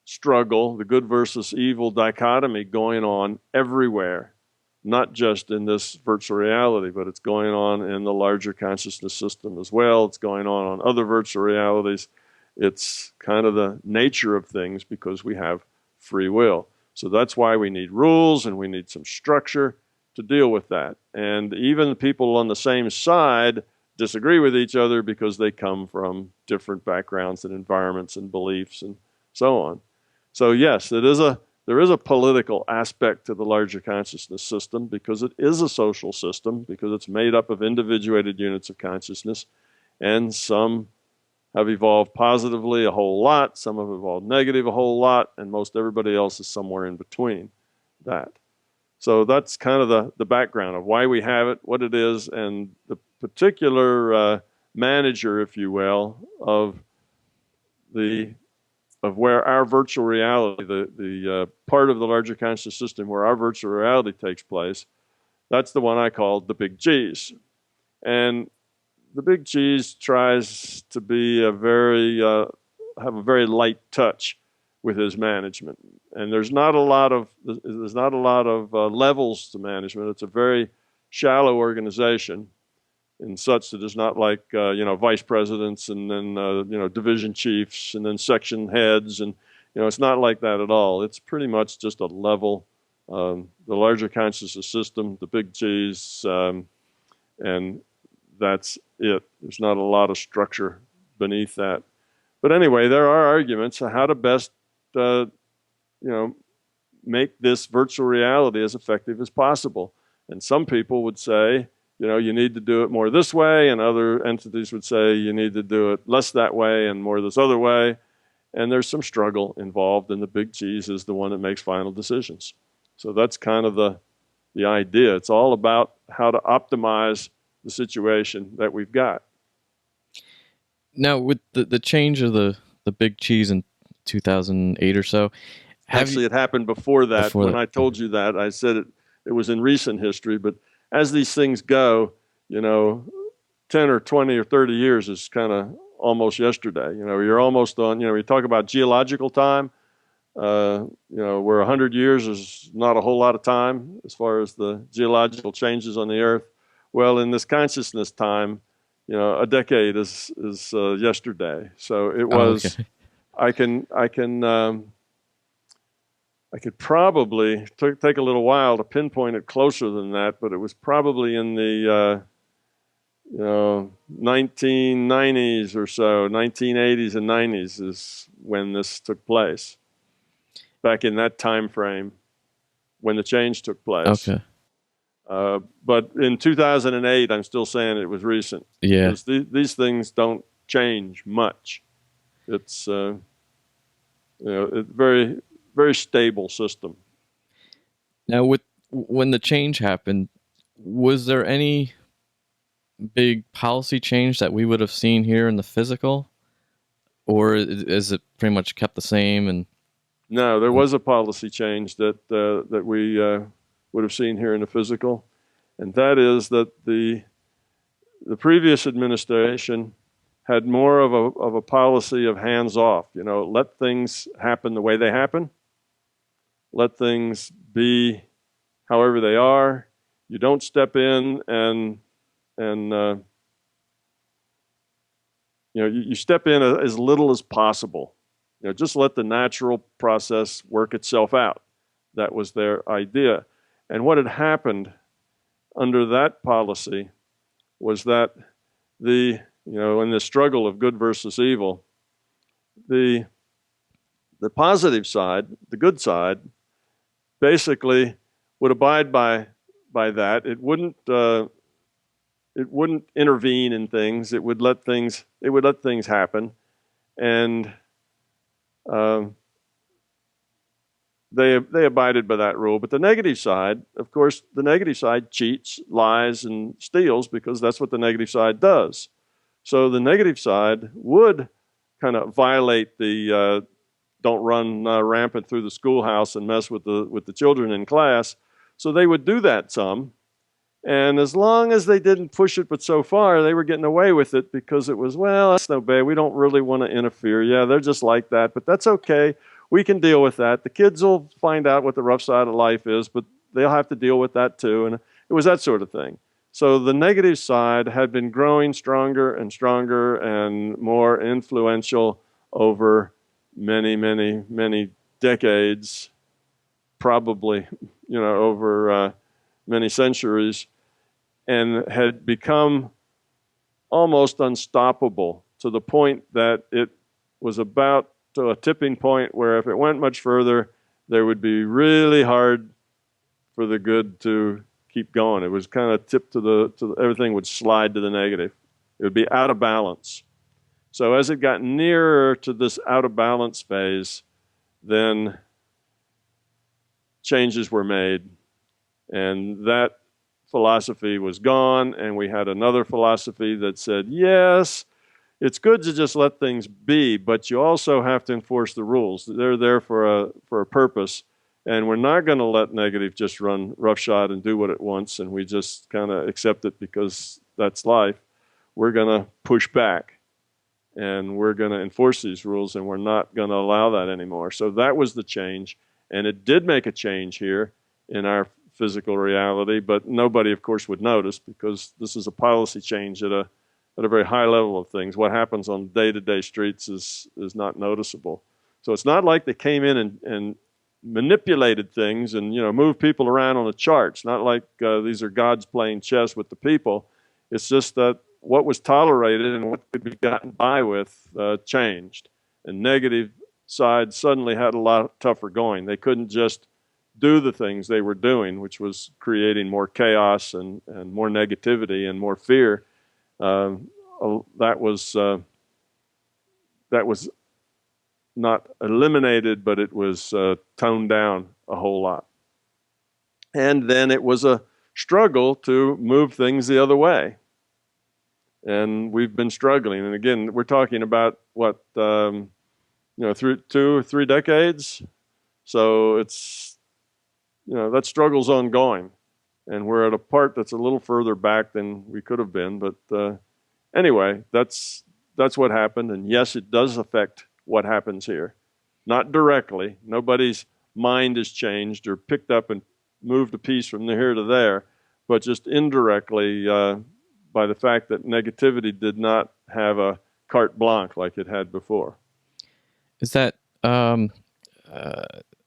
struggle, the good versus evil dichotomy going on everywhere, not just in this virtual reality, but it's going on in the larger consciousness system as well. It's going on other virtual realities. It's kind of the nature of things because we have free will. So that's why we need rules and we need some structure to deal with that. And even people on the same side disagree with each other because they come from different backgrounds and environments and beliefs and so on. So yes, there is a political aspect to the larger consciousness system because it is a social system, because it's made up of individuated units of consciousness, and some have evolved positively a whole lot, some have evolved negative a whole lot, and most everybody else is somewhere in between that. So that's kind of the background of why we have it, what it is, and the particular manager, if you will, of where our virtual reality, the part of the larger conscious system where our virtual reality takes place. That's the one I call the big G's. And the big G's tries to be have a very light touch with his management. And there's not a lot of levels to management. It's a very shallow organization, in such that it's not like vice presidents and then division chiefs and then section heads, and it's not like that at all. It's pretty much just a level, the larger consciousness system, the big G's, and that's it. There's not a lot of structure beneath that. But anyway, there are arguments on how to best make this virtual reality as effective as possible. And some people would say, you need to do it more this way, and other entities would say you need to do it less that way and more this other way. And there's some struggle involved, and the big G's is the one that makes final decisions. So that's kind of the idea. It's all about how to optimize the situation that we've got. Now, with the change of the big cheese in 2008 or so, actually it happened before that. When I told you that, I said it was in recent history. But as these things go, 10 or 20 or 30 years is kind of almost yesterday. You're almost on, we talk about geological time, where 100 years is not a whole lot of time as far as the geological changes on the earth. Well, in this consciousness time, a decade is yesterday. So it was, okay. I could probably take a little while to pinpoint it closer than that, but it was probably in the 1990s or so, 1980s and 90s is when this took place. Back in that time frame, when the change took place. Okay. But in 2008, I'm still saying it was recent. Yeah. Because these things don't change much. It's a very, very stable system. Now, when the change happened, was there any big policy change that we would have seen here in the physical, or is it pretty much kept the same? And no, there was a policy change that we would have seen here in the physical, and that is that the previous administration had more of a policy of hands off. Let things happen the way they happen. Let things be however they are. You don't step in and you step in as little as possible. Just let the natural process work itself out. That was their idea. And what had happened under that policy was that in the struggle of good versus evil, the positive side, the good side, basically would abide by that. It wouldn't intervene in things. It would let things happen, and they abided by that rule. But the negative side, of course, the negative side cheats, lies, and steals because that's what the negative side does. So the negative side would kind of violate the don't run rampant through the schoolhouse and mess with the children in class. So they would do that some. And as long as they didn't push it, but so far they were getting away with it because it was, well, that's no bad. We don't really want to interfere. Yeah, they're just like that, but that's okay. We can deal with that. The kids will find out what the rough side of life is, but they'll have to deal with that too. And it was that sort of thing. So the negative side had been growing stronger and stronger and more influential over many, many, many decades, probably, over many centuries, and had become almost unstoppable to the point that it was about to a tipping point where if it went much further, there would be really hard for the good to keep going. It was kind of tipped everything would slide to the negative. It would be out of balance. So as it got nearer to this out of balance phase, then changes were made. And that philosophy was gone, and we had another philosophy that said, yes, it's good to just let things be, but you also have to enforce the rules. They're there for a purpose, and we're not going to let negative just run roughshod and do what it wants, and we just kind of accept it because that's life. We're going to push back, and we're going to enforce these rules, and we're not going to allow that anymore. So that was the change, and it did make a change here in our physical reality, but nobody, of course, would notice because this is a policy change at a very high level of things. What happens on day-to-day streets is not noticeable. So it's not like they came in and manipulated things and moved people around on a chart. It's not like these are gods playing chess with the people. It's just that what was tolerated and what could be gotten by with changed. And negative side suddenly had a lot tougher going. They couldn't just do the things they were doing, which was creating more chaos and more negativity and more fear. That was not eliminated, but it was toned down a whole lot. And then it was a struggle to move things the other way. And we've been struggling. And again, we're talking about what, through 2 or 3 decades. So it's, that struggle's ongoing, and we're at a part that's a little further back than we could have been. But anyway, that's what happened, and yes, it does affect what happens here. Not directly. Nobody's mind has changed or picked up and moved a piece from here to there, but just indirectly by the fact that negativity did not have a carte blanche like it had before. Is that, I'm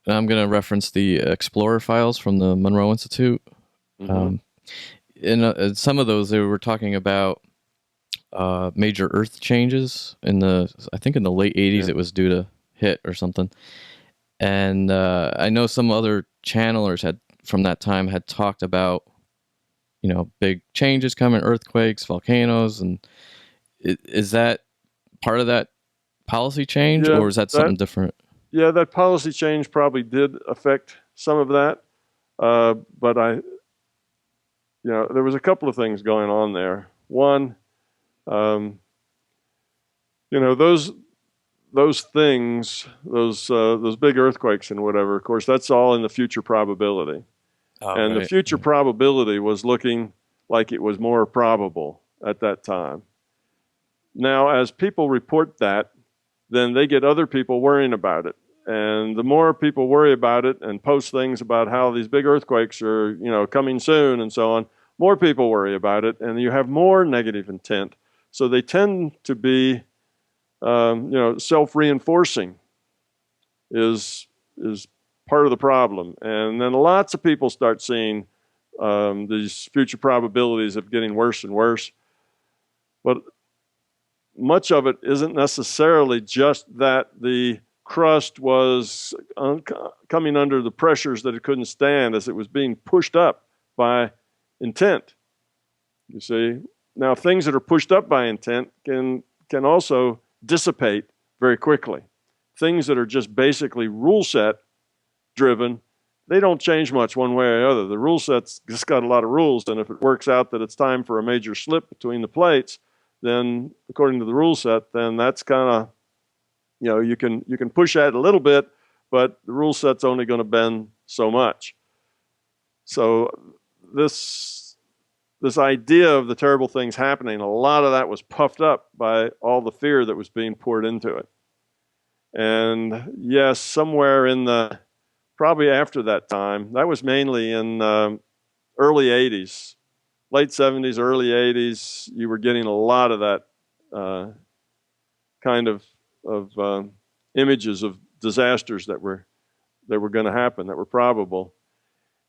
going to reference the Explorer files from the Monroe Institute. Mm-hmm. In some of those, they were talking about major Earth changes I think in the late 80s, it was due to hit or something. And I know some other channelers from that time had talked about, big changes coming, earthquakes, volcanoes, and is that part of that policy change, or is that something different? Yeah, that policy change probably did affect some of that, but there was a couple of things going on there. One, those things, those big earthquakes and whatever. Of course, that's all in the future probability. And the future probability was looking like it was more probable at that time. Now, as people report that, then they get other people worrying about it. And the more people worry about it and post things about how these big earthquakes are, coming soon and so on, more people worry about it, and you have more negative intent. So they tend to be, self-reinforcing is part of the problem. And then lots of people start seeing these future probabilities of getting worse and worse. But much of it isn't necessarily just that the crust was coming under the pressures that it couldn't stand as it was being pushed up by intent. You see, now things that are pushed up by intent can also dissipate very quickly. Things that are just basically rule set driven, they don't change much one way or the other. The rule set's just got a lot of rules, and if it works out that it's time for a major slip between the plates, then according to the rule set, then that's kind of, you can push at it a little bit, but the rule set's only going to bend so much. So this idea of the terrible things happening, a lot of that was puffed up by all the fear that was being poured into it. And yes, somewhere probably after that time, that was mainly in early 80s, late 70s, early 80s, you were getting a lot of that kind of images of disasters that were going to happen, that were probable.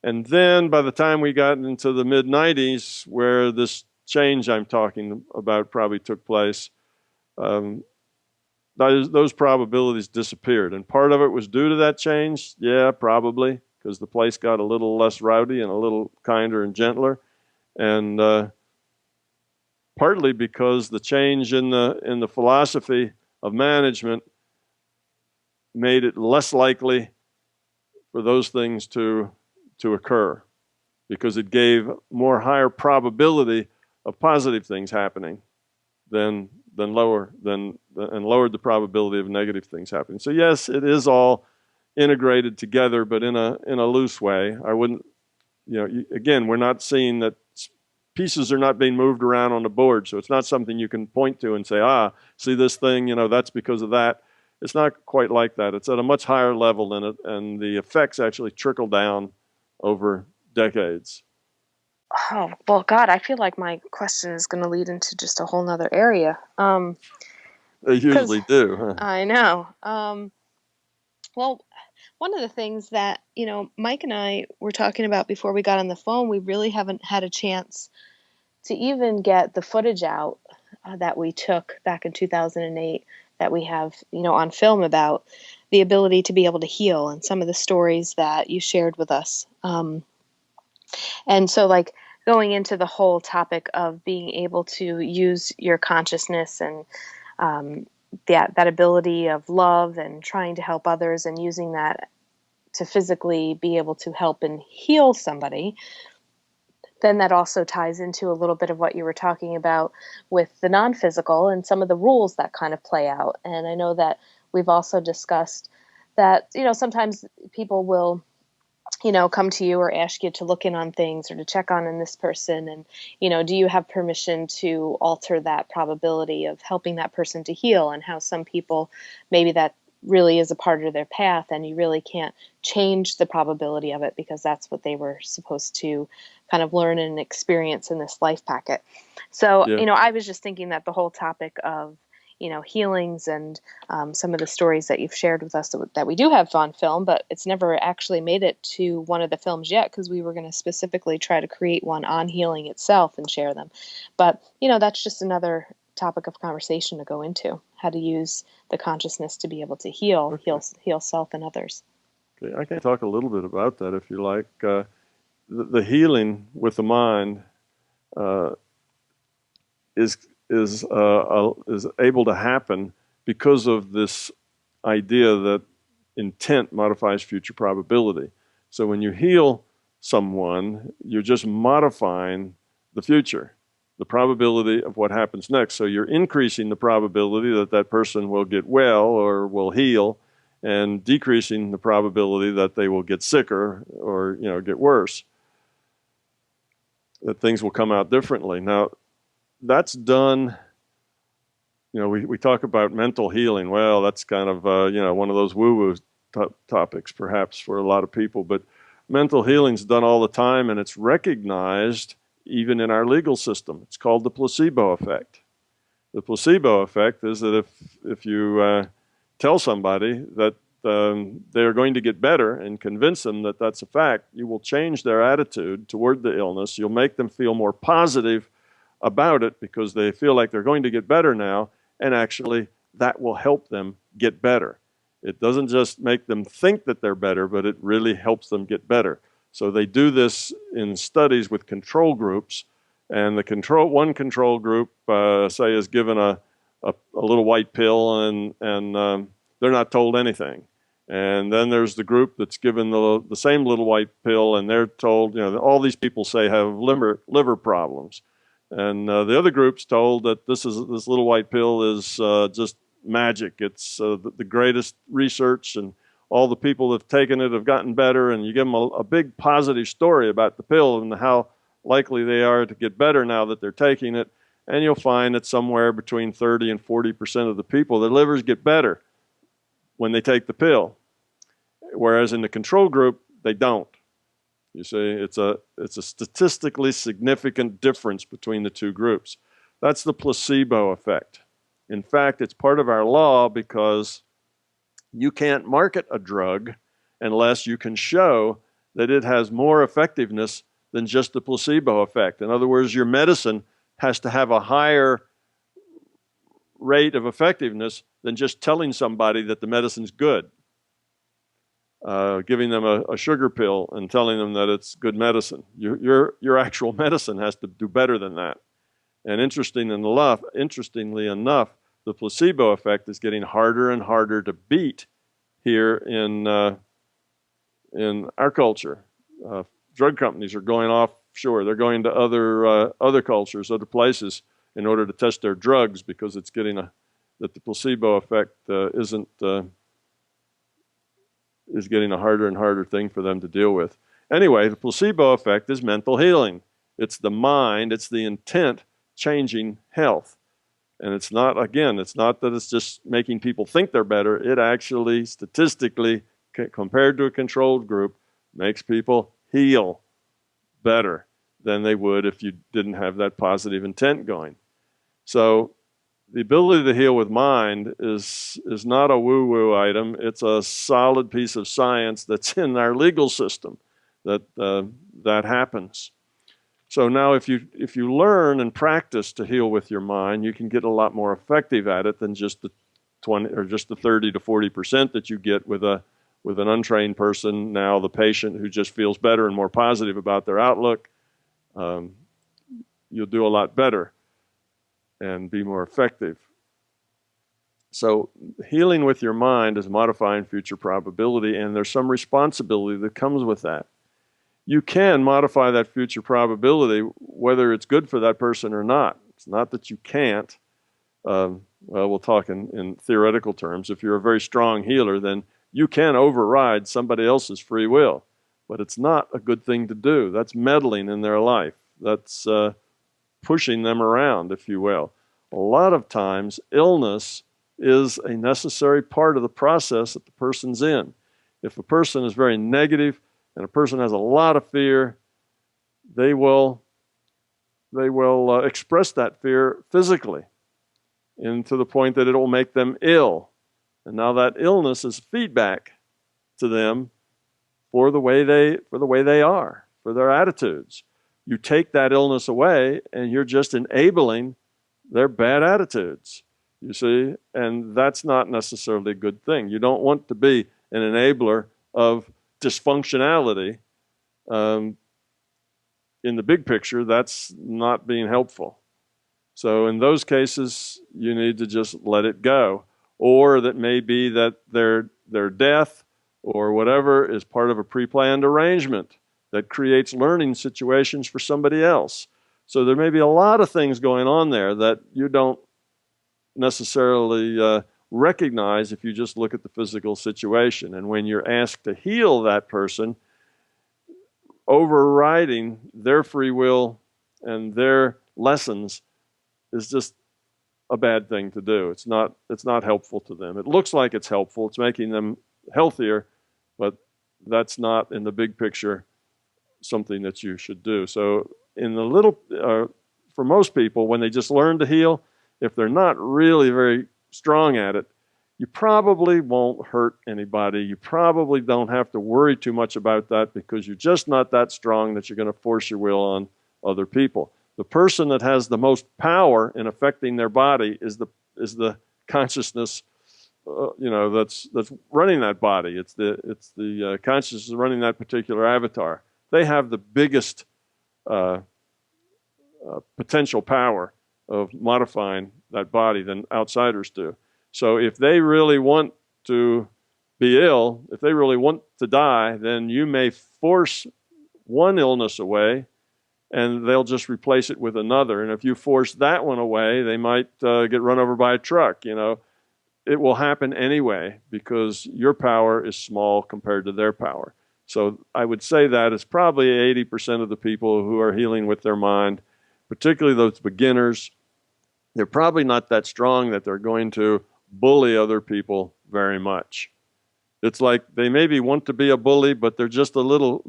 And then by the time we got into the mid-90s, where this change I'm talking about probably took place, those probabilities disappeared. And part of it was due to that change. Yeah, probably, because the place got a little less rowdy and a little kinder and gentler. And partly because the change in the philosophy of management made it less likely for those things to occur, because it gave more higher probability of positive things happening and lowered the probability of negative things happening. So yes, it is all integrated together, but in a loose way. I wouldn't, again, we're not seeing that pieces are not being moved around on the board, so it's not something you can point to and say, see this thing, that's because of that. It's not quite like that. It's at a much higher level than it, and the effects actually trickle down over decades. Oh, well, God, I feel like my question is going to lead into just a whole nother area. They usually do. Huh? I know. Well, one of the things that, Mike and I were talking about before we got on the phone, we really haven't had a chance to even get the footage out that we took back in 2008 that we have, on film about the ability to be able to heal and some of the stories that you shared with us. And so, like, going into the whole topic of being able to use your consciousness and that ability of love and trying to help others and using that to physically be able to help and heal somebody, then that also ties into a little bit of what you were talking about with the non-physical and some of the rules that kind of play out. And I know that we've also discussed that, sometimes people will, come to you or ask you to look in on things or to check on in this person. And, do you have permission to alter that probability of helping that person to heal? And how some people, maybe that really is a part of their path and you really can't change the probability of it because that's what they were supposed to kind of learn and experience in this life packet. So, Yeah. I was just thinking that the whole topic of healings and some of the stories that you've shared with us that we do have on film, but it's never actually made it to one of the films yet because we were going to specifically try to create one on healing itself and share them. But, that's just another topic of conversation to go into, how to use the consciousness to be able to heal self and others. Okay, I can talk a little bit about that if you like. The healing with the mind is able to happen because of this idea that intent modifies future probability. So when you heal someone, you're just modifying the future, the probability of what happens next. So you're increasing the probability that that person will get well or will heal, and decreasing the probability that they will get sicker or get worse, that things will come out differently. Now, that's done. We talk about mental healing. Well, that's kind of one of those woo-woo topics perhaps for a lot of people, but mental healing's done all the time, and it's recognized even in our legal system. It's called the placebo effect. The placebo effect is that if you tell somebody that they're going to get better and convince them that that's a fact, you will change their attitude toward the illness. You'll make them feel more positive about it because they feel like they're going to get better now, and actually that will help them get better. It doesn't just make them think that they're better, but it really helps them get better. So they do this in studies with control groups, and one control group, say, is given a little white pill, and they're not told anything. And then there's the group that's given the same little white pill, and they're told, all these people say have liver problems. And the other group's told that this little white pill is just magic. It's the greatest research, and all the people that have taken it have gotten better. And you give them a big positive story about the pill and how likely they are to get better now that they're taking it. And you'll find that somewhere between 30 and 40% of the people, their livers get better when they take the pill, whereas in the control group, they don't. You see, it's a statistically significant difference between the two groups. That's the placebo effect. In fact, it's part of our law because you can't market a drug unless you can show that it has more effectiveness than just the placebo effect. In other words, your medicine has to have a higher rate of effectiveness than just telling somebody that the medicine's good. Giving them a sugar pill and telling them that it's good medicine. Your actual medicine has to do better than that. And interestingly enough, the placebo effect is getting harder and harder to beat here in our culture. Drug companies are going offshore. They're going to other cultures, other places, in order to test their drugs because it's getting that the placebo effect is getting a harder and harder thing for them to deal with. Anyway, the placebo effect is mental healing. It's the mind, it's the intent changing health. And it's not that it's just making people think they're better. It actually, statistically, compared to a controlled group, makes people heal better than they would if you didn't have that positive intent going. So the ability to heal with mind is not a woo-woo item. It's a solid piece of science that's in our legal system that happens. So now if you learn and practice to heal with your mind, you can get a lot more effective at it than just the 20 or just the 30 to 40% that you get with an untrained person. Now the patient who just feels better and more positive about their outlook, you'll do a lot better and be more effective. So healing with your mind is modifying future probability, and there's some responsibility that comes with that. You can modify that future probability whether it's good for that person or not. It's not that you can't. Well, we'll talk in theoretical terms. If you're a very strong healer, then you can override somebody else's free will. but it's not a good thing to do. That's meddling in their life. That's pushing them around, if you will. A lot of times, illness is a necessary part of the process that the person's in. If a person is very negative and a person has a lot of fear, they will express that fear physically, and to the point that it will make them ill. And now that illness is feedback to them for the way they are, for their attitudes. You take that illness away, and you're just enabling their bad attitudes, you see, and that's not necessarily a good thing. You don't want to be an enabler of dysfunctionality. In the big picture, that's not being helpful. So in those cases, you need to just let it go. Or that may be that their death or whatever is part of a pre-planned arrangement that creates learning situations for somebody else. So there may be a lot of things going on there that you don't necessarily recognize if you just look at the physical situation. And when you're asked to heal that person, overriding their free will and their lessons is just a bad thing to do. It's not helpful to them. It looks like it's helpful. It's making them healthier, but that's not, in the big picture, something that you should do. So in the little, for most people, when they just learn to heal, if they're not really very strong at it, you probably won't hurt anybody. You probably don't have to worry too much about that, because you're just not that strong that you're going to force your will on other people. The person that has the most power in affecting their body is the consciousness, that's running that body. It's the consciousness running that particular avatar. They have the biggest potential power of modifying that body than outsiders do. So if they really want to be ill, if they really want to die, then you may force one illness away, and they'll just replace it with another. And if you force that one away, they might get run over by a truck. It will happen anyway, because your power is small compared to their power. So I would say that is probably 80% of the people who are healing with their mind, particularly those beginners. They're probably not that strong that they're going to bully other people very much. It's like they maybe want to be a bully, but they're just a little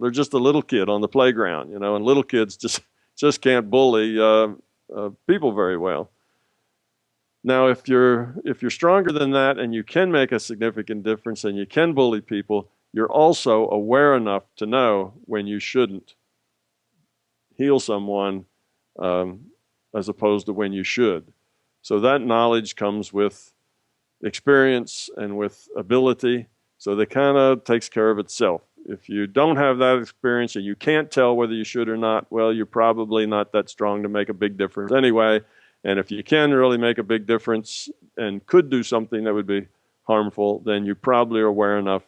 kid on the playground, and little kids just can't bully people very well. Now, if you're stronger than that and you can make a significant difference and you can bully people, you're also aware enough to know when you shouldn't heal someone as opposed to when you should. So that knowledge comes with experience and with ability. So that kind of takes care of itself. If you don't have that experience and you can't tell whether you should or not, well, you're probably not that strong to make a big difference anyway. And if you can really make a big difference and could do something that would be harmful, then you probably are aware enough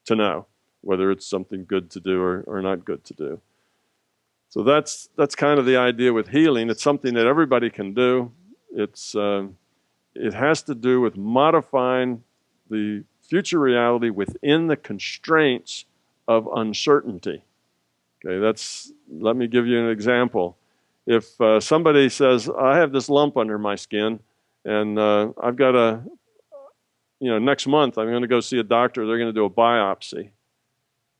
to know whether it's something good to do or not good to do. So that's kind of the idea with healing. It's something that everybody can do. It has to do with modifying the future reality within the constraints of uncertainty. Okay, let me give you an example. If somebody says, I have this lump under my skin, and I've got next month I'm going to go see a doctor, they're going to do a biopsy.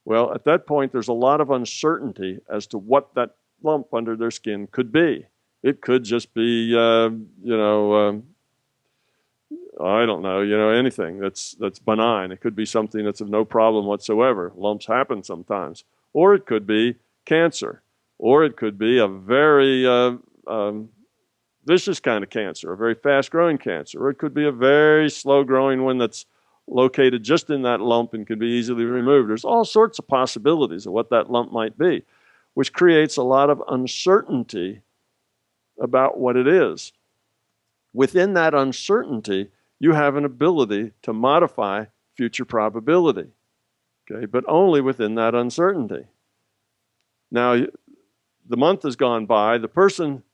Well, at that point, there's a lot of uncertainty as to what that lump under their skin could be. It could just be, I don't know, anything that's benign. It could be something that's of no problem whatsoever. Lumps happen sometimes. Or it could be cancer. Or it could be a very vicious kind of cancer, a very fast-growing cancer. Or it could be a very slow-growing one that's located just in that lump and can be easily removed. There's all sorts of possibilities of what that lump might be, which creates a lot of uncertainty about what it is. Within that uncertainty, you have an ability to modify future probability, okay, but only within that uncertainty. Now, the month has gone by, the person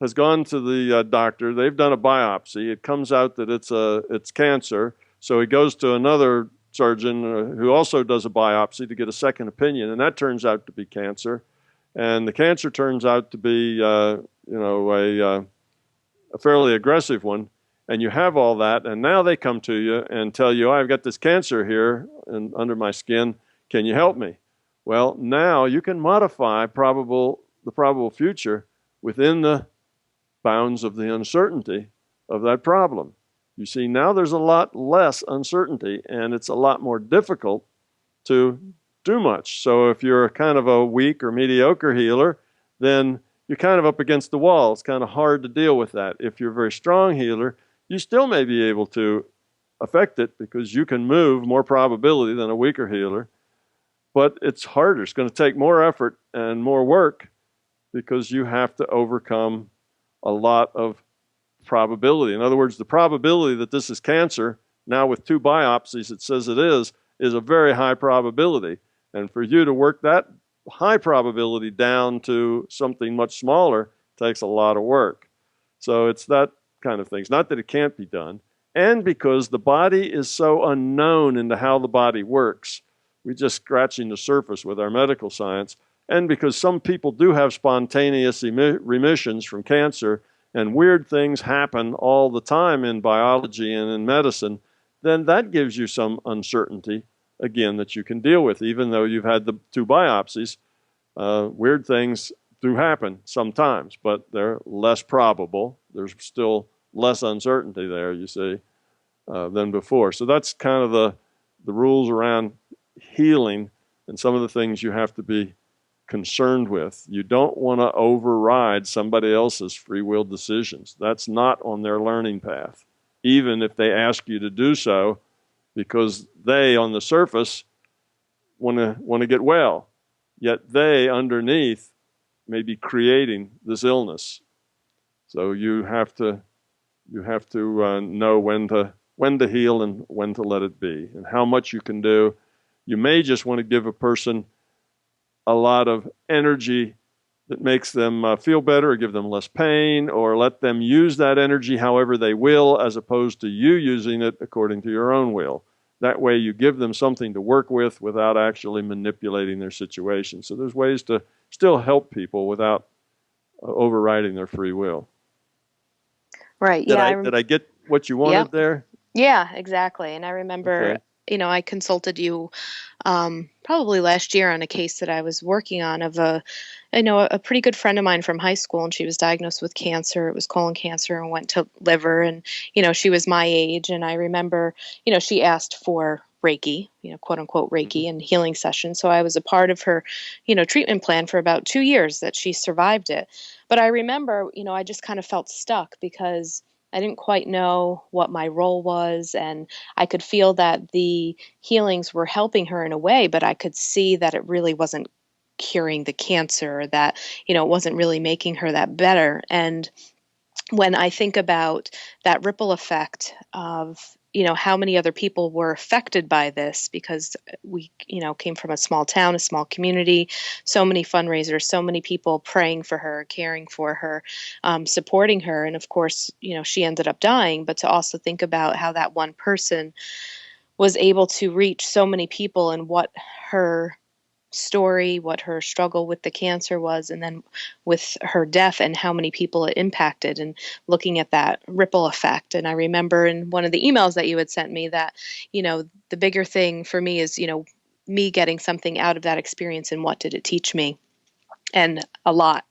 has gone to the doctor, they've done a biopsy, it comes out that it's cancer, so he goes to another surgeon who also does a biopsy to get a second opinion, and that turns out to be cancer. And the cancer turns out to be, a fairly aggressive one. And you have all that, and now they come to you and tell you, I've got this cancer here and under my skin. Can you help me? Well, now you can modify the probable future within the bounds of the uncertainty of that problem. You see, now there's a lot less uncertainty, and it's a lot more difficult to do much. So if you're kind of a weak or mediocre healer, then you're kind of up against the wall. It's kind of hard to deal with that. If you're a very strong healer, you still may be able to affect it because you can move more probability than a weaker healer. But it's harder. It's going to take more effort and more work because you have to overcome a lot of probability. In other words, the probability that this is cancer, now with 2 biopsies it says it is a very high probability. And for you to work that high probability down to something much smaller takes a lot of work. So it's that kind of things. Not that it can't be done. And because the body is so unknown into how the body works, we're just scratching the surface with our medical science. And because some people do have spontaneous remissions from cancer, and weird things happen all the time in biology and in medicine, then that gives you some uncertainty, again, that you can deal with. Even though you've had the 2 biopsies, weird things do happen sometimes, but they're less probable. There's still less uncertainty there, you see, than before. So that's kind of the rules around healing and some of the things you have to be concerned with. You don't want to override somebody else's free will decisions. That's not on their learning path, even if they ask you to do so, because they, on the surface, want to get well, yet they, underneath, may be creating this illness. So you have to know when to heal and when to let it be, and how much you can do. You may just want to give a person a lot of energy that makes them feel better, or give them less pain, or let them use that energy however they will, as opposed to you using it according to your own will. That way you give them something to work with without actually manipulating their situation. So there's ways to still help people without overriding their free will. Right. Did I get what you wanted there? Yeah, exactly. And I remember, I consulted you probably last year on a case that I was working on of a pretty good friend of mine from high school, and she was diagnosed with cancer. It was colon cancer and went to liver, and, she was my age. And I remember, she asked for Reiki, quote unquote Reiki, and healing sessions. So I was a part of her, treatment plan for about 2 years that she survived it. But I remember, I just kind of felt stuck because I didn't quite know what my role was, and I could feel that the healings were helping her in a way, but I could see that it really wasn't curing the cancer, that, it wasn't really making her that better. And when I think about that ripple effect of, how many other people were affected by this, because we, came from a small town, a small community, so many fundraisers, so many people praying for her, caring for her, supporting her. And of course, she ended up dying, but to also think about how that one person was able to reach so many people, and what her story, what her struggle with the cancer was, and then with her death, and how many people it impacted, and looking at that ripple effect. And I remember in one of the emails that you had sent me that, the bigger thing for me is, me getting something out of that experience, and what did it teach me? And a lot,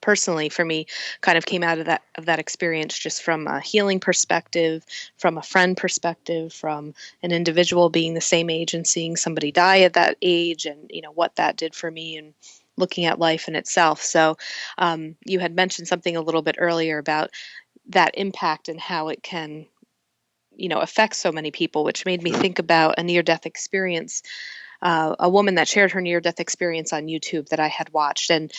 personally for me, kind of came out of that experience, just from a healing perspective, from a friend perspective, from an individual being the same age and seeing somebody die at that age, and what that did for me, and looking at life in itself. So you had mentioned something a little bit earlier about that impact and how it can affect so many people, which made me think about a near-death experience. A woman that shared her near-death experience on YouTube that I had watched. And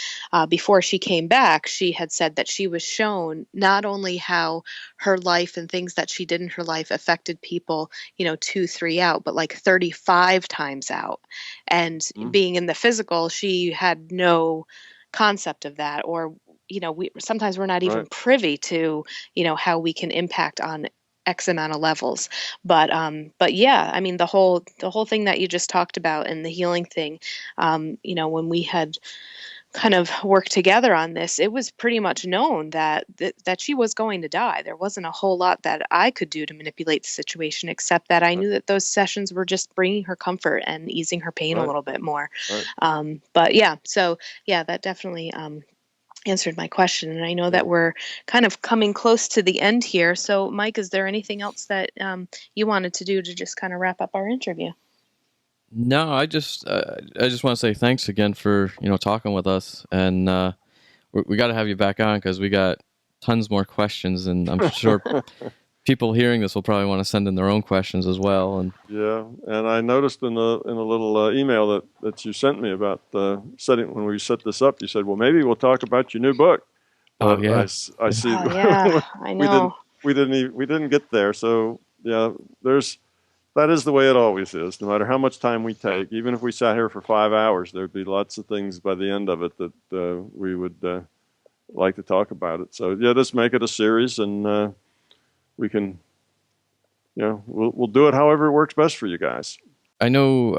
before she came back, she had said that she was shown not only how her life and things that she did in her life affected people, 2, 3 out, but like 35 times out. And being in the physical, she had no concept of that, or, sometimes we're not even privy to, how we can impact on X amount of levels. But yeah, I mean, the whole thing that you just talked about and the healing thing, when we had kind of worked together on this, it was pretty much known that she was going to die. There wasn't a whole lot that I could do to manipulate the situation, except that I knew that those sessions were just bringing her comfort and easing her pain a little bit more. But yeah, so yeah, that definitely answered my question. And I know that we're kind of coming close to the end here. So Mike, is there anything else that you wanted to do to just kind of wrap up our interview? No, I just want to say thanks again for talking with us, and we got to have you back on because we got tons more questions, and I'm sure people hearing this will probably want to send in their own questions as well. And and I noticed in a little email that you sent me about setting when we set this up, you said, well, maybe we'll talk about your new book. Oh yeah, I see. Oh, yeah, I know. We didn't get there. So yeah, that is the way it always is. No matter how much time we take, even if we sat here for 5 hours, there'd be lots of things by the end of it that we would like to talk about it. So yeah, let's make it a series, and we can, we'll do it however it works best for you guys. I know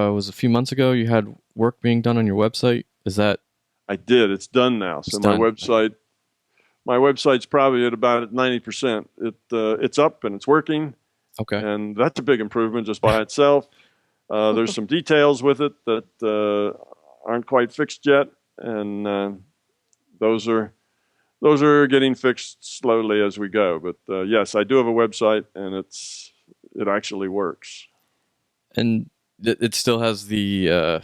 it was a few months ago you had work being done on your website. Is that? I did. It's done now. So my website's probably at about 90%. It's up and it's working. Okay. And that's a big improvement just by itself. There's some details with it that aren't quite fixed yet, and those are getting fixed slowly as we go. But yes, I do have a website, and it actually works. And it still has the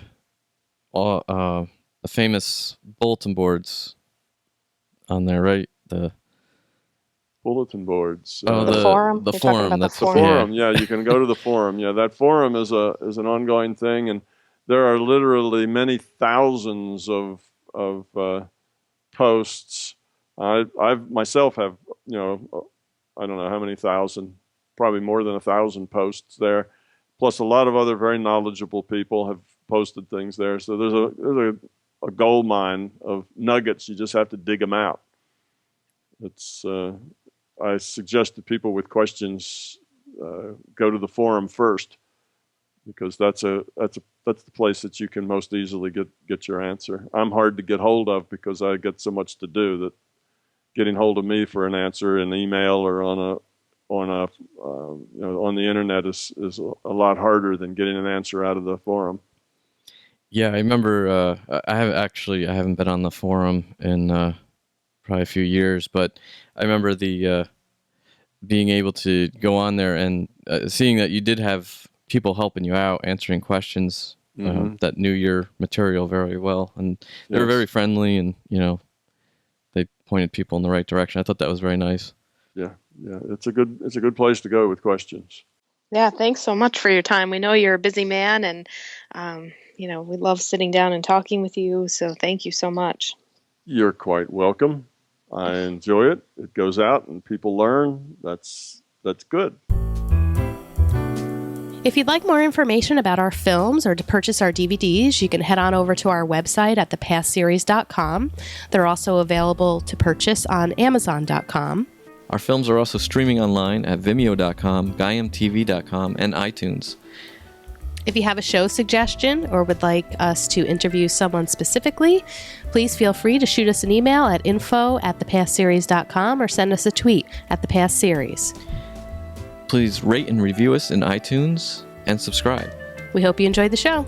famous bulletin boards on there, right? The bulletin boards. The forum. The forum. That's the forum. Yeah, you can go to the forum. Yeah, that forum is an ongoing thing, and there are literally many thousands of posts. I've myself have I don't know how many thousand, probably more than 1,000 posts there. Plus, a lot of other very knowledgeable people have posted things there. So there's a gold mine of nuggets. You just have to dig them out. It's I suggest that people with questions go to the forum first, because that's the place that you can most easily get your answer. I'm hard to get hold of because I get so much to do that getting hold of me for an answer in email or on the internet is a lot harder than getting an answer out of the forum. Yeah, I remember. I haven't been on the forum in probably a few years, but I remember the being able to go on there and seeing that you did have people helping you out, answering questions that knew your material very well, and they were very friendly, and they pointed people in the right direction. I thought that was very nice. Yeah, it's a good place to go with questions. Yeah, thanks so much for your time. We know you're a busy man, and we love sitting down and talking with you. So thank you so much. You're quite welcome. I enjoy it. It goes out and people learn. That's good. If you'd like more information about our films or to purchase our DVDs, you can head on over to our website at thepastseries.com. They're also available to purchase on amazon.com. Our films are also streaming online at vimeo.com, gaiamtv.com, and iTunes. If you have a show suggestion or would like us to interview someone specifically, please feel free to shoot us an email at info@thepastseries.com or send us a tweet at thepastseries. Please rate and review us in iTunes and subscribe. We hope you enjoyed the show.